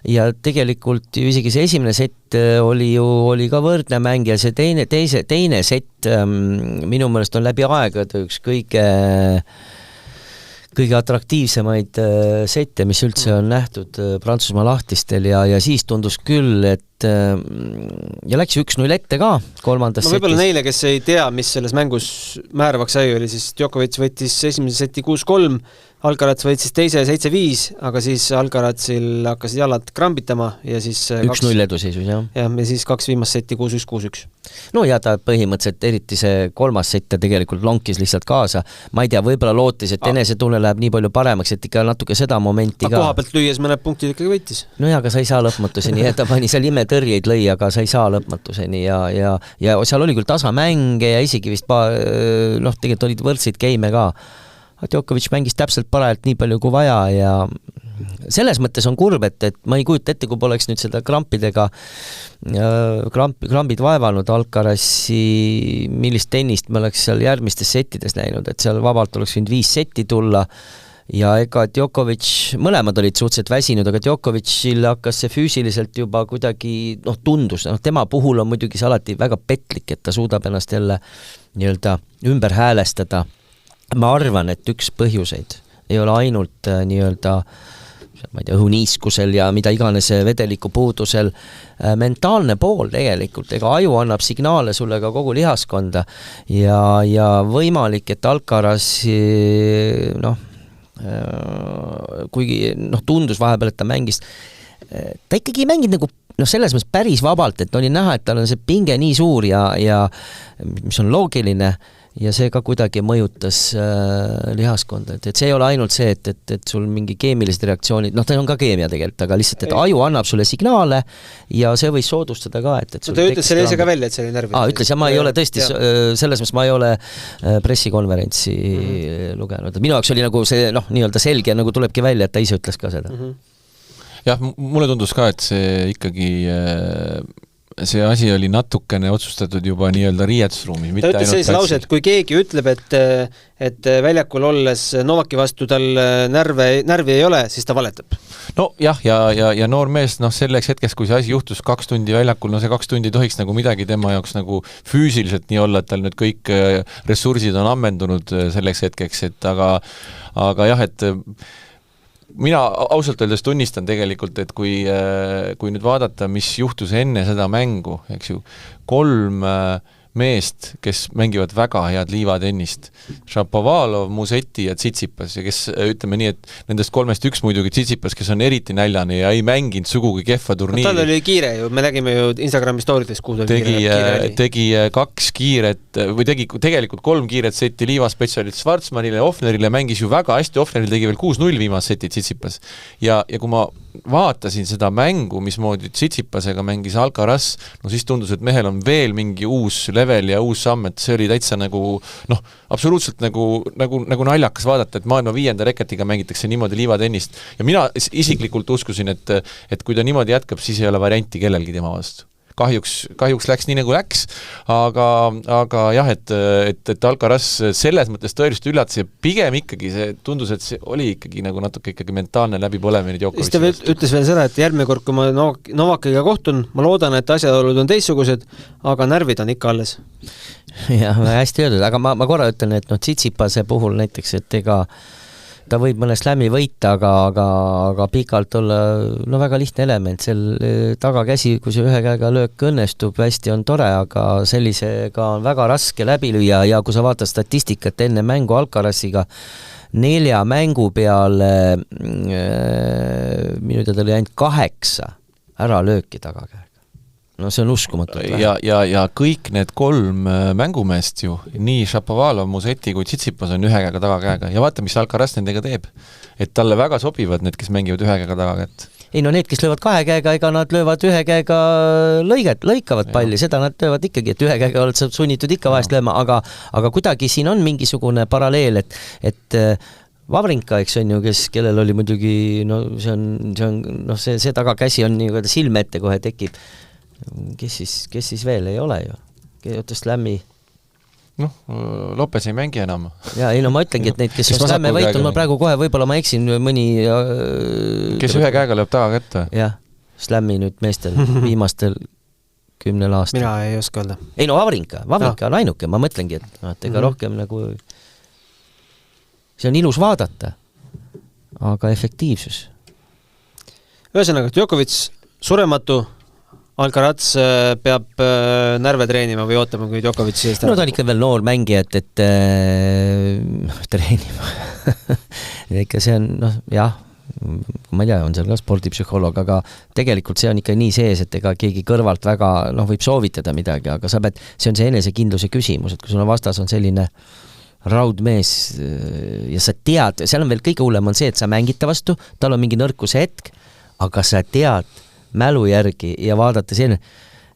ja tegelikult ju isegi see esimene sett oli ka võrdne mäng ja see teine sett minu meelest on läbi aegade üks kõige atraktiivsemaid sette, mis üldse on nähtud Prantsusmaa lahtistel ja siis tundus küll, et ja läks 1-0 ette ka kolmandas setis. Võib-olla neile, kes ei tea, mis selles mängus määravaks sai, oli siis Djokovic võttis esimese seti 6-3, Alcaraz võttis teise 7-5, aga siis Alcarazil hakkasid jalad krambitama ja siis 1-0 eduseisus, jah. Ja siis 2 viimast seti 6-1-6-1. No ja ta põhimõtteliselt, eriti see kolmas sett tegelikult lonkis lihtsalt kaasa. Ma ei tea, võib-olla lootis, et enesetunne läheb nii palju paremaks, et ikka natuke seda momenti ka. Koha pealt lüües mõned punktid ikkagi võitis. No ja, aga sa ei saa lõpmatuseni, ta pani seal imetõrjeid lõi, aga sa ei saa lõpmatuseni ja seal oli küll tasamänge ja isegi vist tegelikult olid võrdsid game ka. Djokovic mängis täpselt parajalt nii palju kui vaja ja selles mõttes on kurb, et ma ei kujuta ette, kui poleks nüüd seda krampidega krambid vaevanud Alcarazi, millist tennist me oleks seal järgmistes settides näinud, et seal vabalt oleks võinud 5 setti tulla ja ega Djokovic, mõlemad olid suhteliselt väsinud, aga Djokovicil hakkas see füüsiliselt juba kuidagi tundus, tema puhul on muidugi see alati väga petlik, et ta suudab ennast jälle nii-öelda ümber häälestada. Ma arvan, et üks põhjuseid ei ole ainult nii-öelda ma ei tea, õhuniiskusel ja mida iganes vedeliku puudusel, mentaalne pool tegelikult, ega aju annab signaale sulle ka kogu lihaskonda ja võimalik, et Alcaraz kuigi tundus vahepeal, et ta mängis, ta ikkagi mängid nagu selles mõttes päris vabalt, et oli näha, et tal on see pinge nii suur ja mis on loogiline ja see ka kuidagi mõjutas lihaskonda, et see ei ole ainult see, et sul mingi keemilised reaktsioonid, ta on ka keemia tegelikult, aga lihtsalt, et aju annab sulle signaale ja see võis soodustada ka, et ta ütles selle ise ka välja, et see oli närvi. Ütles ja ma ei ole tõesti, selles mõttes ma ei ole pressikonverentsi lugenud. Minu jaoks oli nagu see nii-öelda selge, nagu tulebki välja, et ta ise ütles ka seda. Jah, mulle tundus ka, et see ikkagi see asi oli natukene otsustatud juba nii-öelda riietusruumis. Ta ütles sellise lause, et kui keegi ütleb, et väljakul olles Novaki vastu tal närvi ei ole, siis ta valetab. No jah, ja noor mees, selleks hetkest, kui see asi juhtus 2 tundi väljakul, see 2 tundi tohiks nagu midagi tema jaoks nagu füüsiliselt nii olla, et tal nüüd kõik ressursid on ammendunud selleks hetkeks, et aga jah, et mina ausalt öeldes tunnistan tegelikult, et kui nüüd vaadata, mis juhtus enne seda mängu, eks ju, 3 meest, kes mängivad väga head liivatennist. Šapovalov, Musetti ja Tsitsipas ja kes, ütleme nii, et nendest 3-st üks muidugi Tsitsipas, kes on eriti näljane ja ei mänginud sugugi kehva turniiri. Tal oli kiire ju, me nägime ju Instagrami stoorides, kuhu tegi 2 kiiret või tegi tegelikult 3 kiiret seti liivaspetsialit Schwarzmanile, Ofnerile, mängis ju väga hästi, Ofneril tegi veel 6-0 viimast seti Tsitsipas. Ja kui ma vaatasin seda mängu, mismoodi Tsitsipasega mängis Alcaraz, no siis tundus, et mehel on veel mingi uus level ja uus samm, et see oli täitsa nagu, absoluutselt nagu naljakas vaadata, et maailma 5. reketiga mängitakse niimoodi liivatennist. Ja mina isiklikult uskusin, et kui ta niimoodi jätkab, siis ei ole varianti kellelgi tema vastu. Kahjuks läks nii nagu läks, aga jah, et Alcaraz selles mõttes tõeliselt üllatas ja pigem ikkagi see tundus, et see oli ikkagi nagu natuke ikkagi mentaalne läbipõlemine Djokovic'i. Siis ta ütles veel seda, et järgmine kord, kui ma Novakiga kohtun, ma loodan, et asjaolud on teistsugused, aga närvid on ikka alles. Jah, hästi öeldud, aga ma korra ütlen, et Tsitsipase puhul näiteks, et ega ta võib mõne slämi võita, aga pikalt olla väga lihtne element, seal tagakäsi, kui see ühe käega löök õnnestub, hästi on tore, aga sellisega on väga raske läbi lüüa ja kui sa vaatad statistikat enne mängu Alcaraziga, 4 mängu peale minu teada oli ainult 8 ära lööki tagakäega. No see on uskumatult. Ja kõik need 3 mängumeest ju, nii Šapovalov, Musetti kui Tsitsipas on ühe käega tagakäega ja vaata, mis Alcaraz nendega teeb. Et talle väga sobivad need, kes mängivad ühe käega tagakätt. Ei no need, kes löövad 2 käega, ega nad löövad ühe käega lõikavad palli, seda nad löövad ikkagi, et ühe käega oled sa sunnitud ikka vahest lööma, aga kuidagi siin on mingisugune paralleel, et Vavrinka, eks on ju, kellel oli muidugi, see tagakäsi on nii, silme ette kohe tekib. Kes siis veel ei ole ju? Otas lämmi. Lopes ei mängi enam. Ja, ei ma ütlengi, et neid, kes on lämme võitnud, ma praegu kohe võib-olla ma eksin mõni... Kes ühe käega lööb taga kätte? Jah, slämmi nüüd meestel viimastel 10 aastal. Mina ei oska öelda. Ei Vavrinka on ainuke, ma mõtlengi, et ega rohkem nagu... See on ilus vaadata, aga efektiivsus. Ühesõnaga, Djokovic surematu, Alcaraz peab närve treenima või ootama, kui Djokovic siist ära. No ta on ikka veel noor mängija, et treenima. Ikka see on, jah, ma ei tea, on seal ka spordipsühholoog, aga tegelikult see on ikka nii sees, et ega keegi kõrvalt väga, võib soovitada midagi, aga sa pead, see on see enesekindluse küsimus, et kui sul on vastas on selline raudmees ja sa tead, seal on veel kõige hullem on see, et sa mängid ta vastu, tal on mingi nõrkuse hetk, aga sa tead mälu järgi ja vaadata selline,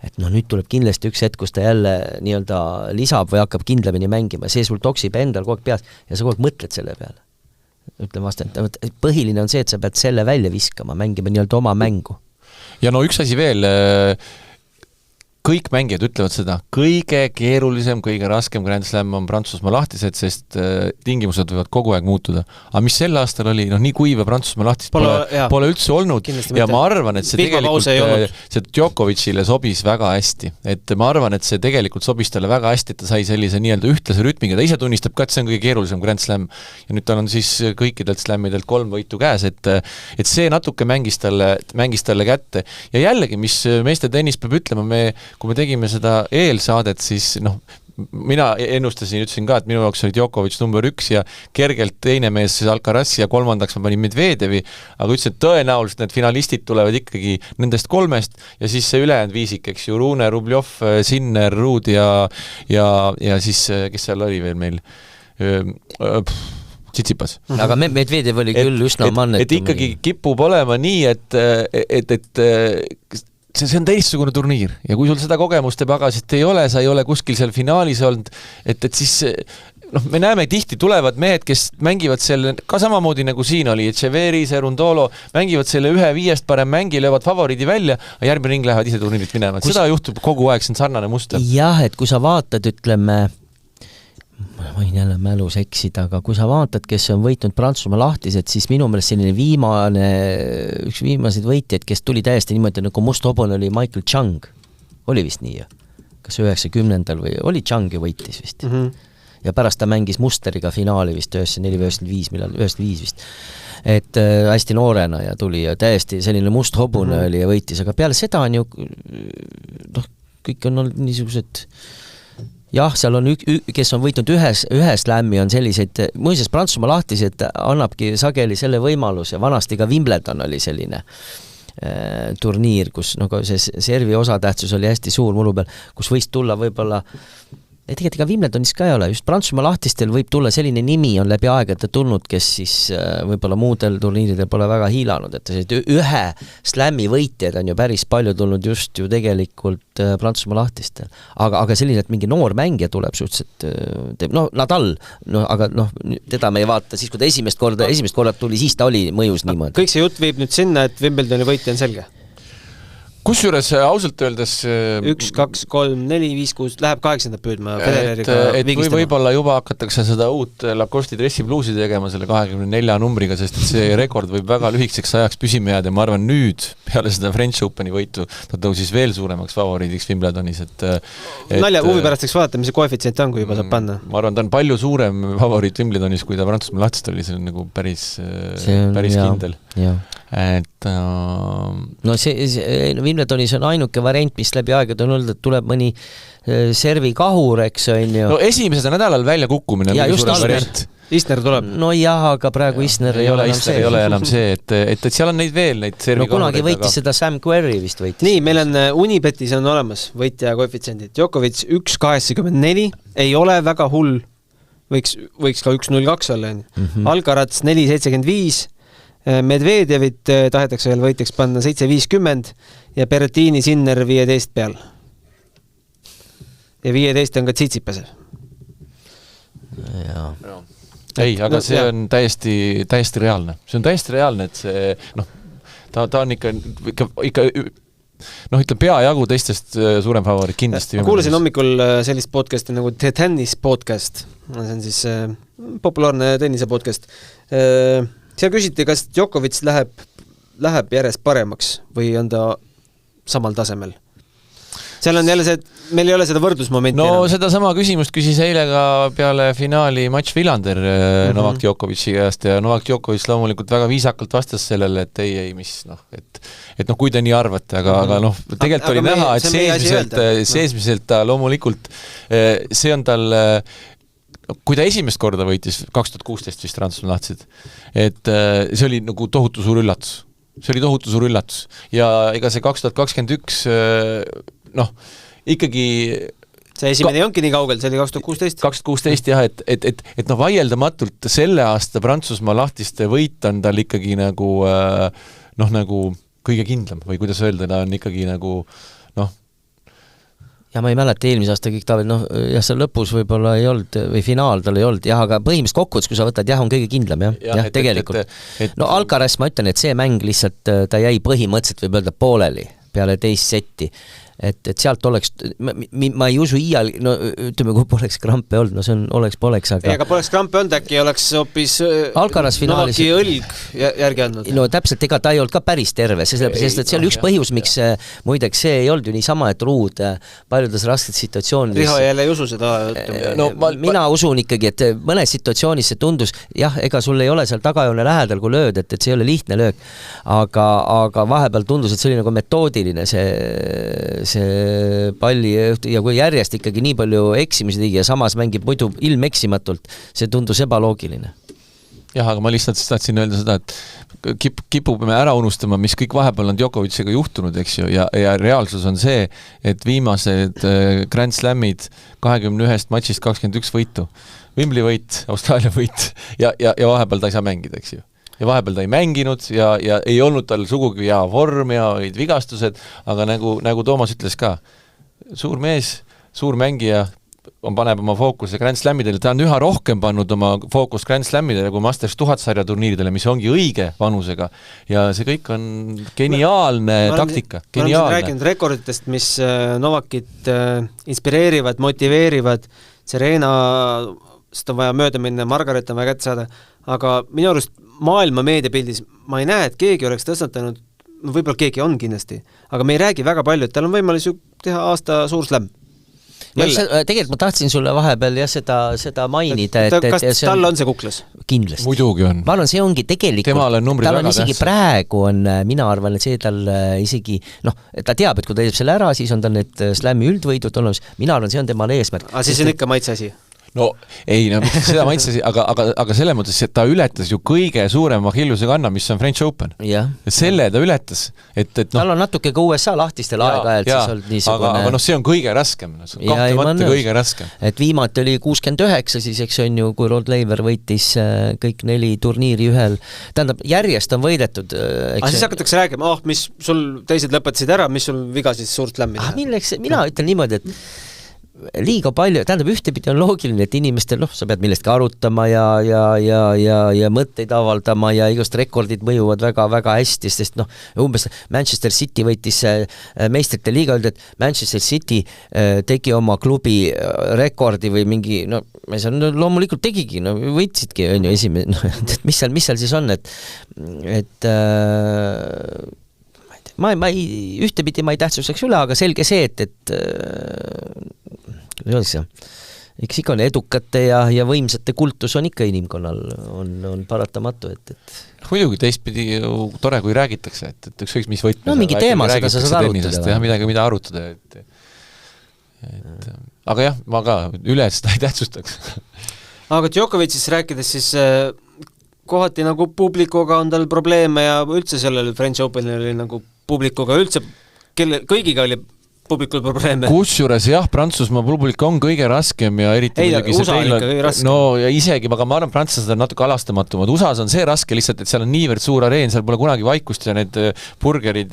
et nüüd tuleb kindlasti üks hetk, kus ta jälle nii-öelda lisab või hakkab kindlamini mängima. See sul toksib endal kogu aeg peas ja sa kogu aeg mõtled selle peale. Ütlen vastan, põhiline on see, et sa pead selle välja viskama, mängima nii-öelda oma mängu. Ja üks asi veel, kõik mängijad ütlevad seda, kõige keerulisem, kõige raskem Grand Slam on Prantsusmaa lahtised, sest tingimused võivad kogu aeg muutuda. Aga mis sel aastal oli, nii kuiva Prantsusmaa lahtised pole üldse olnud ja ma arvan, et see tegelikult see Djokovicile sobis väga hästi. Et ma arvan, et see tegelikult sobis talle väga hästi, et ta sai sellise nii-öelda ühtlase rütmiga. Ta ise tunnistab ka, et see on kõige keerulisem Grand Slam ja nüüd tal on siis kõikidelt slammidelt 3 võitu käes, et see natuke mängis talle kätte. Ja jällegi, mis meeste tennis peab ütlema, kui me tegime seda eelsaadet, siis mina ennustasin, ütlesin ka, et minu jaoks oli Djokovic number 1 ja kergelt teine mees Alcaraz ja 3. ma panin Medvedevi, aga ütlesin, et tõenäoliselt need finalistid tulevad ikkagi nendest 3 ja siis see ülejäänud viisik, eks ju, Rune, Rubljov, Sinner, Ruud ja siis, kes seal oli veel meil? Tsitsipas. Aga Medvedev oli küll üsna mannetum. Et ikkagi kipub olema nii, et see on teistsugune turniir ja kui sul seda kogemust ja pagasit ei ole, sa ei ole kuskil seal finaalis olnud, et siis me näeme tihti tulevad mehed, kes mängivad selle, ka samamoodi nagu siin oli, Etcheveri, Serundolo, mängivad selle 1-5 parem mängi, löövad favoriidi välja, aga järgmine ring lähevad ise turniirilt minema. Seda juhtub kogu aeg, see on sarnane muster. Jah, et kui sa vaatad, ütleme, ma võin jälle mälus eksida, aga kui sa vaatad, kes on võitnud Prantsusmaa lahtised, siis minu meelest selline üks viimaseid võitjaid, kes tuli täiesti niimoodi, nagu must hobune oli Michael Chang. Oli vist nii ju? Kas 90-ndal või oli Chang ju võitis vist? ja pärast ta mängis Musteriga finaali vist 94-95 vist. Et hästi noorena ja tuli ja täiesti selline must hobune oli ja võitis, aga peale seda on ju kõik on olnud niisugused jah, seal on kes on võitnud ühe slammi, on selliseid, muuseas Prantsusmaa lahtised annabki sageli selle võimaluse, vanasti ka Wimbledon oli selline turniir, kus see servi osatähtsus oli hästi suur muru peal, kus võis tulla võib-olla tegelikult ega Wimbledonis ka ei ole, just Prantsusmaa lahtistel võib tulla selline nimi, on läbi aegade tulnud, kes siis võib-olla muudel turniiridel pole väga hiilanud, et ühe slammi võitjad on ju päris palju tulnud just ju tegelikult Prantsusmaa lahtistel. Aga selline, et mingi noor mängija tuleb suhteliselt, Nadal, aga teda me ei vaata siis, kui ta esimest korda tuli, siis ta oli mõjus niimoodi. Kõik see jutt viib nüüd sinna, et Wimbledoni võitja on selge. Kusjuures ausalt öeldes 1, 2, 3, 4, 5, 6 läheb 8. püüdma Federeriga vigistama. Võib-olla juba hakatakse seda uut Lacoste dressibluusi tegema selle 24 numbriga, sest see rekord võib väga lühikeseks ajaks püsima jääda ja ma arvan nüüd peale seda French Openi võitu ta tõusis veel suuremaks favoriidiks Wimbledonis. Nalja huvi pärast võiks vaadata, mis see koefitsient on, kui juba saab panna. Ma arvan, ta on palju suurem favoriit Wimbledonis, kui ta Prantsusmaa lahtist oli, see on nagu päris kindel. Et Wimbledonis on ainuke variant, mis läbi aegade on olnud, et tuleb mõni servi kahur, eks on ju. No esimesel nädalal välja kukkumine ja just variant. Isner tuleb. No jah, aga praegu Isner ei ole enam see, et seal on neid veel, neid servi kahur. Kunagi võitis seda Sam Querrey vist võitis. Nii, meil on Unibetis on olemas võitja koefitsendid. Djokovic 1,84, ei ole väga hull, võiks ka 1,02 olla. Alcaraz 4,75, Medvedjevit tahetakse veel võitjaks panna 7,50 ja Berrettini Sinner 15 peal. Ja 15 on ka Tsitsipasev. Ei, aga see on täiesti reaalne. See on täiesti reaalne, et see, ta on ikka ütleme peajagu teistest suurem favoriit kindlasti. Ma kuulasin hommikul sellist podcasti nagu The Tennis Podcast. See on siis populaarne tennise podcast. Seal küsiti, kas Djokovic läheb järjest paremaks või on ta samal tasemel? Seal on jälle see, et meil ei ole seda võrdlusmomenti. No seda sama küsimust küsis eile ka peale finaali Mats Wilander Novak Djokovic'i käest ja Novak Djokovic loomulikult väga viisakalt vastas sellele, et ei, mis et kui te nii arvate, aga tegelikult oli näha, et seesmiselt ta loomulikult see on tal kui ta esimest korda võitis 2016 vist Prantsusmaa lahtisid, et see oli nagu tohutu suur üllatus. See oli tohutu suur üllatus. Ja ega see 2021 ikkagi see esimene ei ongi nii kaugel, see oli 2016. 2016 jah, et vaieldamatult selle aasta Prantsusmaa lahtiste võit on tal ikkagi nagu kõige kindlam või kuidas öelda, ta on ikkagi nagu ja ma ei mäleta eelmise aasta kõik ta jah, seal lõpus võib-olla ei olnud või finaal tal ei olnud, jah, aga põhimõtteliselt kokkuvõttes, kui sa võtad, jah, on kõige kindlam, jah, tegelikult. Alcaraz, ma ütlen, et see mäng lihtsalt, ta jäi põhimõtteliselt võib öelda pooleli peale teist setti. Et sealt oleks, ma ei usu iial, ütleme, kui poleks krampe olnud, see on, poleks, aga... Ega poleks krampe olnud, äkki oleks hoopis Novaki õlg järgi andnud. No täpselt, ega ta ei olnud ka päris terve, sest et see oli üks põhjus, miks muideks see ei olnud ju niisama, et Ruud paljudes rasketes situatsioonides... Riho jälle ei usu seda. Mina usun ikkagi, et mõnes situatsioonis see tundus, jah, ega sul ei ole seal tagajoone lähedal, kui lööd, et see ei ole lihtne löök, aga vahepeal tundus, et see oli nagu metoodiline see palli ja kui järjest ikkagi nii palju eksimisi tegi ja samas mängib muidu ilmeksimatult, see tundus ebaloogiline. Jah, aga ma lihtsalt tahtsin öelda seda, et kipume ära unustama, mis kõik vahepeal on Djokovic'iga juhtunud, eks ju, ja reaalsus on see, et viimased Grand Slamid 21 matšist 21 võitu, Wimbli võit, Austraalia võit ja vahepeal ta ei saa mängida, eks ju. Ja vahepeal ta ei mänginud ja ei olnud tal sugugi hea vorm ja olid vigastused, aga nagu Toomas ütles ka, suur mees, suur mängija paneb oma fookuse Grand Slamidele, ta on üha rohkem pannud oma fookus Grand Slamidele kui Masters 1000 sarja turniiridele, mis ongi õige vanusega ja see kõik on geniaalne taktika. Ma olen rääkinud rekorditest, mis Novakit inspireerivad, motiveerivad, Serenast on vaja mööda minna, Margaret on vaja kätte saada, aga minu arust maailma meediapildis ma ei näe, et keegi oleks tõstatanud, võib-olla keegi on kindlasti, aga me ei räägi väga palju, et tal on võimalus ju teha aasta suur slam. Tegelikult ma tahtsin sulle vahepeal seda mainida, kas tal on see kuklas? Kindlasti. Muidugi on. Ma arvan, see ongi tegelikult, tal on isegi praegu on, mina arvan, et see tal isegi, ta teab, et kui ta teeb selle ära, siis on tal need slam'i üldvõidud olemas, mina arvan, see on temal eesmärk. Siis on ikka maitse asi. No ei, mitte seda maitse, aga selles mõttes, et ta ületas ju kõige suurema Achilleuse kanna, mis on French Open. Selle ta ületas. Tal on natuke ka USA lahtistel aeg-ajalt siis olnud niisugune... Aga see on kõige raskem. Kahtlemata kõige raskem. Et viimati oli 69, siis eks on ju, kui Rod Laver võitis kõik 4 turniiri ühel. Tähendab, järjest on võidetud. Siis hakatakse räägima, mis sul teised lõpetasid ära, mis sul viga siis suurt lämmida? Mina ütlen niimoodi, et liiga palju, tähendab ühtepidi on loogiline, et inimestel, sa pead millestki arutama ja mõtteid avaldama ja igast rekordid mõjuvad väga-väga hästi, sest umbes Manchester City võitis meistrite liiga, öeldi, et Manchester City tegi oma klubi rekordi või mingi, loomulikult tegigi, võitsidki, on ju esimene, et mis seal siis on, et ma ühtepidi ma ei tähtsuseks üle, aga selge see, et eks ikka on edukate ja võimsate kultus on ikka inimkonnal, on paratamatu, et muidugi teistpidi tore, kui räägitakse, et ükskõik mis võtmes mingi teema, seda sa saad arutada. Midagi, mida arutada. Aga jah, ma ka üle seda ei tähtsustaks. Aga Djokovicist rääkides siis kohati nagu publikuga on tal probleeme ja üldse sellel French Openil oli nagu publikuga üldse, kõigiga oli publikul probleeme. Kusjuures jah, Prantsusmaa publik on kõige raskem ja eriti USA on ikka kõige raskem. No ja isegi, aga ma arvan, prantslased on natuke alastamatumad. USA-s on see raske lihtsalt, et seal on niivõrd suur areen, seal pole kunagi vaikust ja need hamburgeri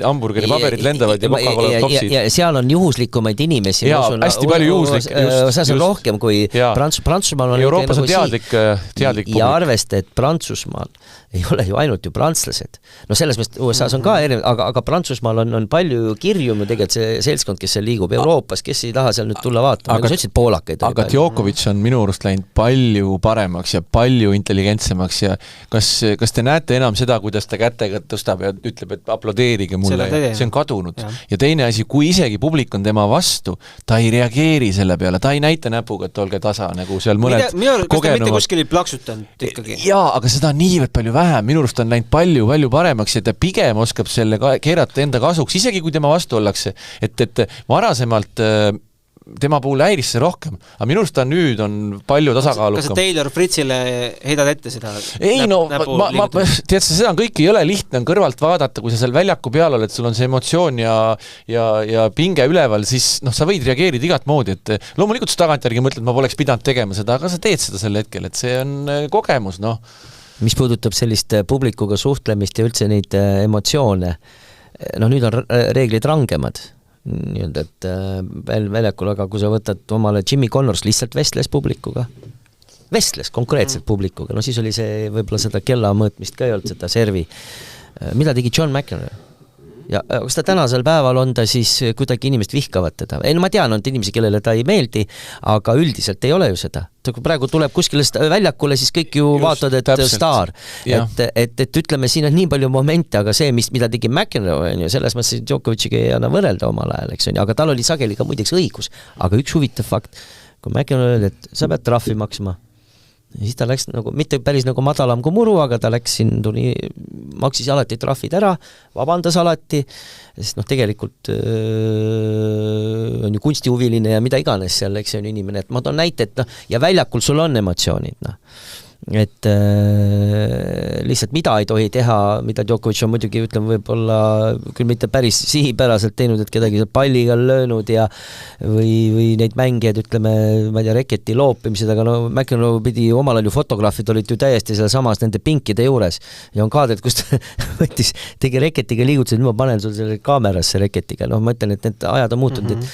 paberid lendavad ja Coca-Cola topsid. Ja seal on juhuslikumaid inimesi. Ja hästi palju juhuslikke. See on rohkem kui Prantsusmaal on Euroopas on teadlik publik. Ja arvesta, et Prantsusmaal ei ole ju ainult ju prantslased. Selles mõttes USA-s on ka erinev, aga Prantsusmaal on palju kirjum ju tegelikult see seltskond, kes seal liigub Euroopas, kes ei taha seal nüüd tulla vaatama. Sa ütlesid poolakaid. Aga Djokovic on minu arust läinud palju paremaks ja palju intelligentsemaks ja kas te näete enam seda, kuidas ta kätega tõstab ja ütleb, et aplodeerige mulle. See on kadunud. Ja teine asi, kui isegi publik on tema vastu, ta ei reageeri selle peale, ta ei näita näpuga, et olge tasa, nagu seal mõned kogenuvad. Kas ta mitte kuskil ei plaksutanud ikkagi? Jaa, aga seda on niivõrd palju vähem, minu arust on läinud palju paremaks ja ta pigem oskab selle keerata enda kasuks, isegi kui tema vastu ollakse, et varasemalt tema puhul häiris see rohkem, aga minu arust ta nüüd on palju tasakaalukam. Kas sa Taylor Fritzile heidad ette seda? Ei, tead sa, seda on kõik ei ole lihtne on kõrvalt vaadata, kui sa seal väljaku peal oled, sul on see emotsioon ja pinge üleval, siis sa võid reageerida igat moodi, et loomulikult sa tagantjärgi mõtled, ma poleks pidanud tegema seda, aga sa teed seda sel hetkel, et see on kogemus, Mis puudutab sellist publikuga suhtlemist ja üldse neid emotsioone, nüüd on reeglid rangemad, nii-öelda, et väljakul, aga kui sa võtad omale Jimmy Connors lihtsalt vestles publikuga, konkreetselt publikuga, siis oli see võib-olla seda kella mõõtmist ka ei olnud, seda servi. Mida tegi John McEnroe? Ja kas ta tänasel päeval on ta siis kuidagi inimesed vihkavad teda? Ma tean, on inimesi, kellele ta ei meeldi, aga üldiselt ei ole ju seda. Kui praegu tuleb kuskile väljakule, siis kõik ju vaatavad, et täpselt. Staar. Et ütleme, siin on nii palju momente, aga see, mida tegi McEnroe, selles mõttes Djokoviciga ei anna võrrelda omal ajal, eks on, aga tal oli sageli ka muideks õigus. Aga üks huvitav fakt, kui McEnroe öeldi, et sa pead trahvi maksma, ja siis ta läks nagu, mitte päris nagu madalam kui muru, aga ta läks siin, maksis alati trahvid ära, vabandas alati, sest tegelikult on ju kunstihuviline ja mida iganes seal, eks see on inimene, et ma toon näite, et ja väljakul sul on emotsioonid, et lihtsalt mida ei tohi teha, mida Djokovic on muidugi, ütleme, võib-olla küll mitte päris sihipäraselt teinud, et kedagi palliga löönud ja või neid mängijad, ütleme, ma ei tea, reketi loopimised, aga McEnroe pidi omal ajal ju fotograafid olid ju täiesti seal samas nende pinkide juures ja on kaadrid, kus ta võttis, tegi reketiga liigutused, ma panen sul selle kaamerasse reketiga, ma ütlen, et need ajad on muutunud, et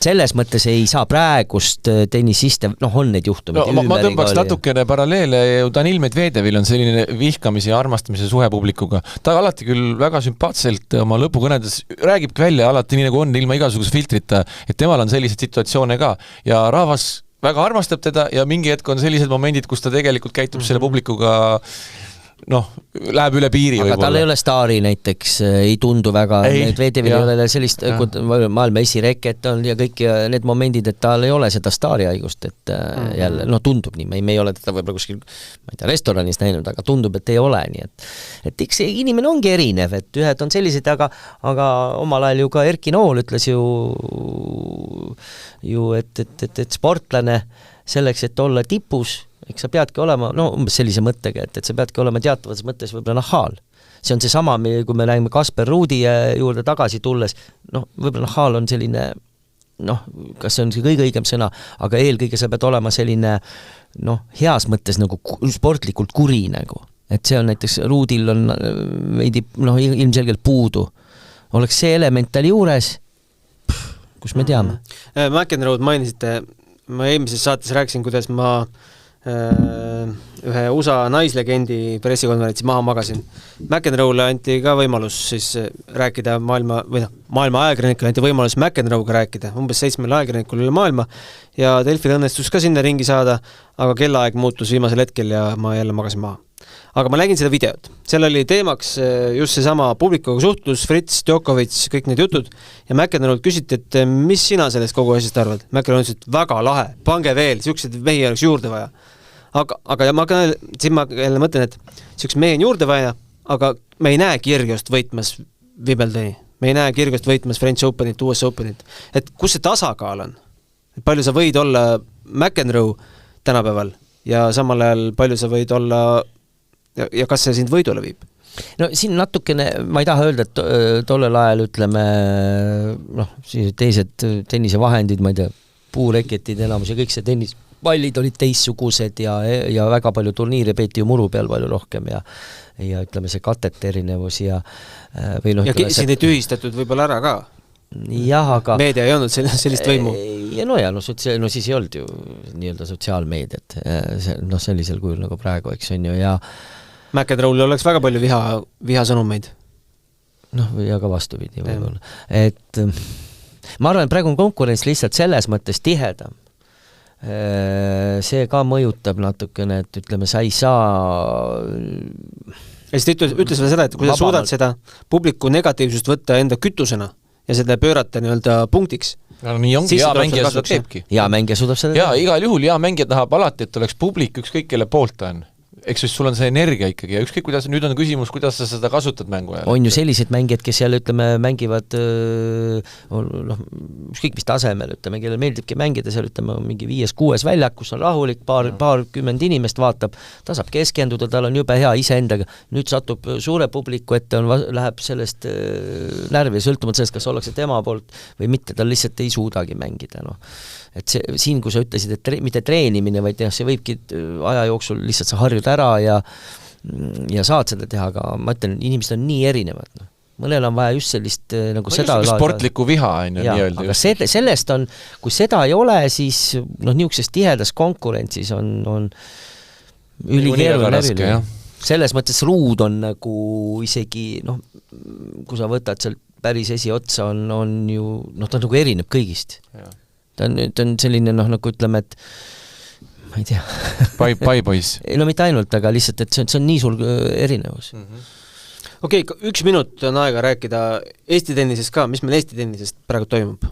selles mõttes ei saa praegust tennisiste, on neid juhtumid. Ma tõmbaks natukene paralleele, Danil Medvedevil on selline vihkamise ja armastamise suhe publikuga. Ta alati küll väga sümpaatselt oma lõpukõnedes räägibki välja alati nii nagu on, ilma igasuguse filtrita, et temal on sellised situatsioone ka ja rahvas väga armastab teda ja mingi hetk on sellised momendid, kus ta tegelikult käitub selle publikuga noh, läheb üle piiri aga tal ei ole staari näiteks, ei tundu väga, need VTV ei ole sellist, maailma esireket on ja kõik need momendid, et tal ei ole seda staarihaigust, et jälle, no tundub nii, me ei ole teda võib-olla kuskil, ma ei tea, restoranis näinud, aga tundub, et ei ole nii, et eks see inimene ongi erinev, et ühed on sellised, aga omal ajal ju ka Erki Nool ütles ju et sportlane selleks, et olla tipus, eks sa peadki olema, no umbes sellise mõttega, et sa peadki olema teatavas mõttes võib-olla nahhaal. See on see sama, kui me räägime Kasper Ruudi juurde tagasi tulles, noh, võib-olla nahhaal on selline, noh, kas see on see kõige õigem sõna, aga eelkõige sa pead olema selline, noh, heas mõttes nagu sportlikult kuri nagu. Et see on näiteks, Ruudil on veidi, noh, ilmselgelt puudu. Oleks see element tal juures, kus me teame. McEnroe mainisite, ma eelmises saates rääkisin, kuidas ma ühe USA naislegendi pressikonverentsi maha magasin. McEnroe'le anti ka võimalus siis rääkida maailma ajakirjanikule anti võimalus McEnroe'ga rääkida, umbes 7 ajakirjanikul üle maailma ja Delfil õnnestus ka sinna ringi saada, aga kellaaeg muutus viimasel hetkel ja ma jälle magasin maha. Aga ma nägin seda videot. Seal oli teemaks just seesama publikuga suhtlus, Fritz, Djokovic, kõik need jutud ja McEnroe'lt küsiti, et mis sina sellest kogu asjast arvad? McEnroe ütles, et väga lahe, pange veel, siuksed mehi oleks juurde vaja. Aga ma jälle mõtlen, et siuks mehi on juurde vaja, aga me ei näe Kyrgios't võitmas Wimbledoni, me ei näe Kyrgios't võitmas French Openit, US Openit. Et kus see tasakaal on? Palju sa võid olla McEnroe tänapäeval ja samal ajal palju sa võid olla ja kas see sind võidule viib? No siin natukene, ma ei taha öelda, et tollel ajal ütleme, noh, teised tennisevahendid, ma ei tea, puureketid enamus ja kõik see tennispallid olid teissugused ja väga palju turniire peeti ju muru peal palju rohkem ja ütleme see katete erinevus ja või noh, ja siin ei tühistatud võib-olla ära ka. Jah, aga meedia ei olnud sellist võimu. No siis ei olnud ju nii-öelda sotsiaalmeediat, noh sellisel kujul nagu praegu, eks on ju, ja McEnroe'l oleks väga palju vihasõnumeid. Noh, ja ka vastupidi võib-olla. Et ma arvan, et praegu on konkurents lihtsalt selles mõttes tihedam. See ka mõjutab natukene, et ütleme, sa ei saa ja siis ütles veel seda, et kui sa suudad seda publiku negatiivsust võtta enda kütusena ja seda pöörata nii-öelda punktiks. No, nii ongi, hea mängija seda teebki. Hea mängija suudab seda teha. Ja igal juhul hea mängija tahab alati, et oleks publik ükskõik kelle poolt on. Eks siis sul on see energia ikkagi ja ükskõik kuidas, nüüd on küsimus, kuidas sa seda kasutad mängu ajal. On ju sellised mängijad, kes jälle, ütleme, mängivad noh, ükskõik mis tasemel, ütleme, kellel meeldibki mängida seal, ütleme, mingi 5-6 väljak, kus on rahulik, paarkümmend inimest vaatab, ta saab keskenduda, tal on jube hea iseendaga, nüüd satub suure publiku ette, läheb sellest närvi, sõltumata sellest, kas ollakse tema poolt või mitte, ta lihtsalt ei suudagi mängida, noh. Et see, siin, kui sa ütlesid, et mitte treenimine, vaid see võibki aja jooksul lihtsalt sa harjud ära ja saad seda teha, aga ma ütlen, inimesed on nii erinevad. No. Mõnel on vaja just sellist nagu seda sportliku viha on ju nii-öelda. Aga sellest on, kui seda ei ole, siis noh, niisuguses tihedas konkurentsis on ülikeeruline. Selles mõttes Ruud on nagu isegi, noh, kui sa võtad seal päris esiotsa, on ju, noh, ta nagu erineb kõigist. Ta on selline, noh, nagu ütleme, et ma ei tea. Bye boys. No mitte ainult, aga lihtsalt, et see on nii suur erinevus. Okei, 1 minut on aega rääkida Eesti tennisest ka. Mis meil Eesti tennisest praegu toimub?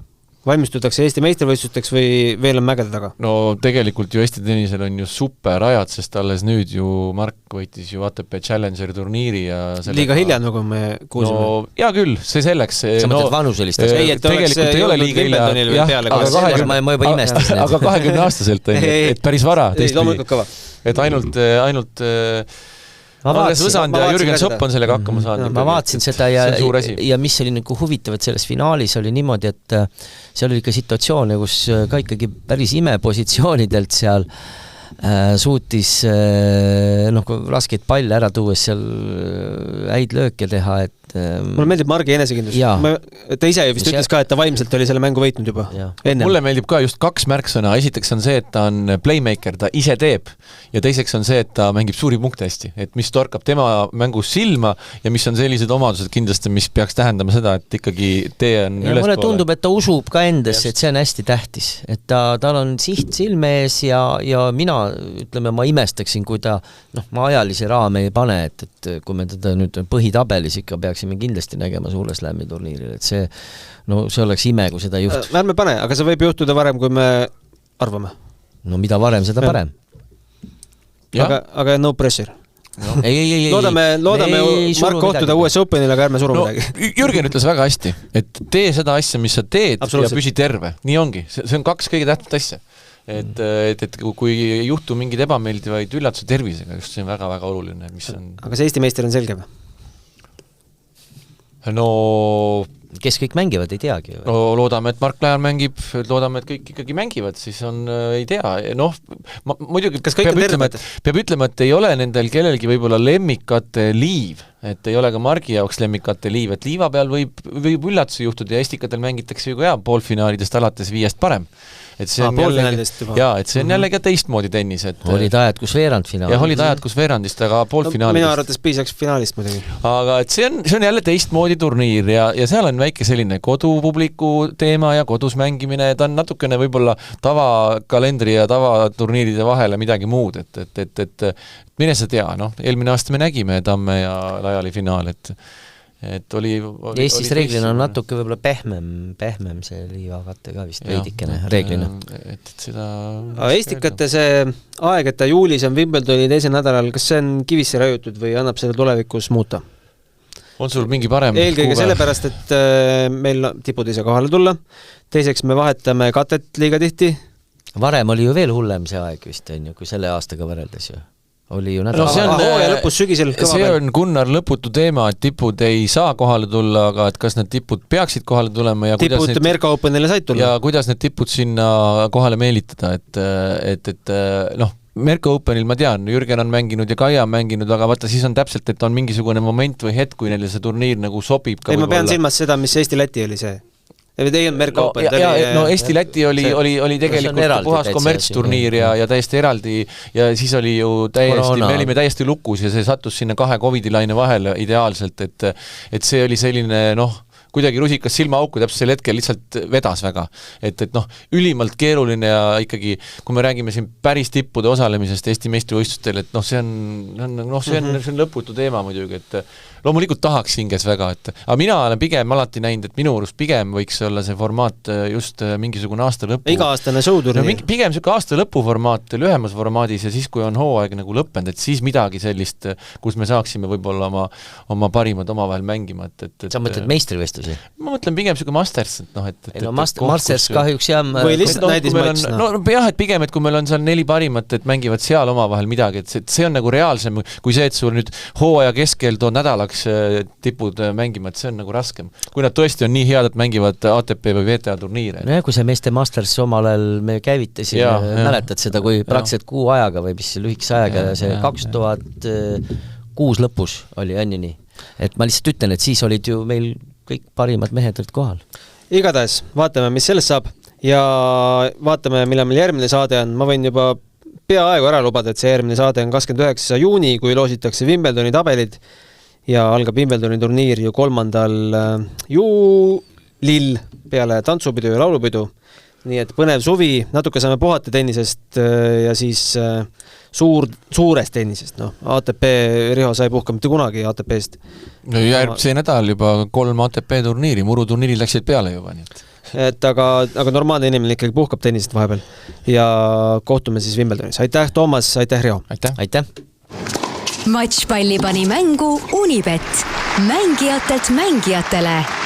Valmistutakse Eesti meistrivõistlusteks või veel on mägede taga? No tegelikult ju Eesti tennisel on ju super ajad, sest alles nüüd ju Mark võitis ju ATP Challenger turniiri ja liiga hilja, nagu me kuulsime. No hea küll, see selleks. Sa mõtled vanuselist? Tegelikult ei ole liiga hilja. Ma juba imestasin. Aga 20-aastaselt on, et päris vara. Et ainult Andres Võsand ja Jürgen Sopp on sellega hakkama saanud. Ma vaatasin seda ja mis oli nagu huvitav, et selles finaalis oli niimoodi, et seal oli ka situatsioone, kus ka ikkagi päris imepositsioonidelt seal suutis noh, raskeid palle ära tuues seal häid lööke teha, et mulle meeldib Margi enesekindlus. Ta ise vist ütles ka, et ta vaimselt oli selle mängu võitnud juba. Mulle meeldib ka just 2 märksõna. Esiteks on see, et ta on playmaker, ta ise teeb. Ja teiseks on see, et ta mängib suuri punkte hästi. Et mis torkab tema mängus silma ja mis on sellised omadused kindlasti, mis peaks tähendama seda, et ikkagi tee on ülespoole. Mulle tundub, et ta usub ka endasse, et see on hästi tähtis. Et tal on siht silme ees ja mina, ütleme, ma imestaksin, kui ta, ma ajalisi raame ei pane, et kui me teda nüüd põhitabelis ikka peaksime kindlasti nägema suure slam'i turniiril, et see oleks ime, kui seda juht. Ärme pane, aga see võib juhtuda varem, kui me arvame. No mida varem, seda parem. Aga no pressure. No. Ei. Loodame Mark kohtuda US Openil, aga ärme suru midagi. Jürgen ütles väga hästi, et tee seda asja, mis sa teed ja püsi terve. Nii ongi. See on 2 kõige tähtsat asja. Et kui ei juhtu mingid ebameeldivaid üllatuse tervisega, just see on väga-väga oluline. Mis on... Aga see Eesti meister on selge või? No... Kes kõik mängivad, ei teagi. No, loodame, et Mark Lajan mängib, loodame, et kõik ikkagi mängivad, siis on, ei tea, muidugi peab ütlema, et ei ole nendel kellelgi võib-olla lemmikate liiv, et ei ole ka Margi jaoks lemmikate liiv, et liiva peal võib üllatusi juhtuda ja estikatel mängitakse ju ka poolfinaalidest alates 5 parem. Et see on jällegi teistmoodi tennis. Olid ajad, kus veerandfinaal. Ja olid ajad, kus veerandist, aga poolfinaalidest. Minu arvates piisaks finaalist muidugi. Aga et see on jälle teistmoodi turniir ja seal on väike selline kodupubliku teema ja kodus mängimine. Ta on natukene võib-olla tavakalendri ja tavaturniiride vahele midagi muud. Et mine sa tea, eelmine aasta me nägime Tamme ja Lajali finaal, et oli Eestis reeglina on natuke võib-olla pehmem see liivakatte ka vist veidikene reeglina. Estikate see aeg, et ta juulis on Wimbledoni 2. nädalal, kas see on kivisse raiutud või annab selle tulevikus muuta? On sul mingi parem eelkõige sellepärast, et meil tipud ei saa kohale tulla. Teiseks me vahetame katet liiga tihti. Varem oli ju veel hullem see aeg vist, kui selle aastaga võrreldes ju. Oli ju hooaja lõpus sügisel kõva see on Gunnar lõputu teema, et tipud ei saa kohale tulla, aga et kas need tipud peaksid kohale tulema ja tipud Merka Openile said tulla. Ja kuidas need tipud sinna kohale meelitada, et Merka Openil ma tean, Jürgen on mänginud ja Kaia on mänginud, aga vaata siis on täpselt, et on mingisugune moment või hetk, kui neile see turniir nagu sobib ka. Ma pean silmas seda, mis Eesti-Läti oli see. Eesti-Läti oli tegelikult puhas kommertsturniir ja täiesti eraldi ja siis oli ju me olime täiesti lukus ja see sattus sinna 2 COVID-laine vahele ideaalselt, et see oli selline kuidagi rusikas silmaauku täpselt sel hetkel lihtsalt vedas väga. Et ülimalt keeruline ja ikkagi, kui me räägime siin päris tippude osalemisest Eesti meistrivõistlustel, et see on lõputu teema muidugi, et loomulikult tahaks hinges väga, aga mina olen pigem alati näinud, et minu arust pigem võiks olla see formaat just mingisugune aasta lõpu. Iga-aastane showturniir. Pigem selline aasta lõpu formaat lühemas formaadis ja siis, kui on hooaeg nagu lõppenud, et siis midagi sellist, kus me saaksime võib-olla oma parimad omavahel mängima. Sa mõtled meistrivõistlusi? Ma mõtlen pigem selline Masters. Masters kahjuks jah. Või lihtsalt näidismatš. Jah, et pigem, et kui meil on seal 4 parimat, et mängivad seal omavahel midagi, et see on nagu reaalsem, kui see, et sul nüüd hooaja keskel too nädalaks tipud mängima, et see on nagu raskem. Kui nad tõesti on nii head, et mängivad ATP või VTA turniire. No kui see meeste Masters omal ajal me käivitasime, mäletad seda, kui praktiliselt 6 ajaga või mis lühikese ajaga, see 2006 lõpus oli nii. Et ma lihtsalt ütlen, et siis olid ju meil kõik parimad mehed olid kohal. Igatahes, vaatame, mis sellest saab ja vaatame, millal meil järgmine saade on. Ma võin juba peaaegu ära lubada, et see järgmine saade on 29. juuni, kui loositakse Wimbledoni tabelid ja algab Wimbledoni turniir ju 3. juulil peale tantsupidu ja laulupidu. Nii et põnev suvi, natuke saame puhata tennisest ja siis suurest tennisest. ATP, Riho sai puhka mitte kunagi ATP-st. See nädal juba 3 ATP turniiri, muruturniiri läksid peale juba. Aga normaalne inimene ikkagi puhkab tennisest vahepeal ja kohtume siis Wimbledonis. Aitäh, Toomas, aitäh, Riho. Aitäh. Matšpalli pani mängu Unibet. Mängijatelt mängijatele.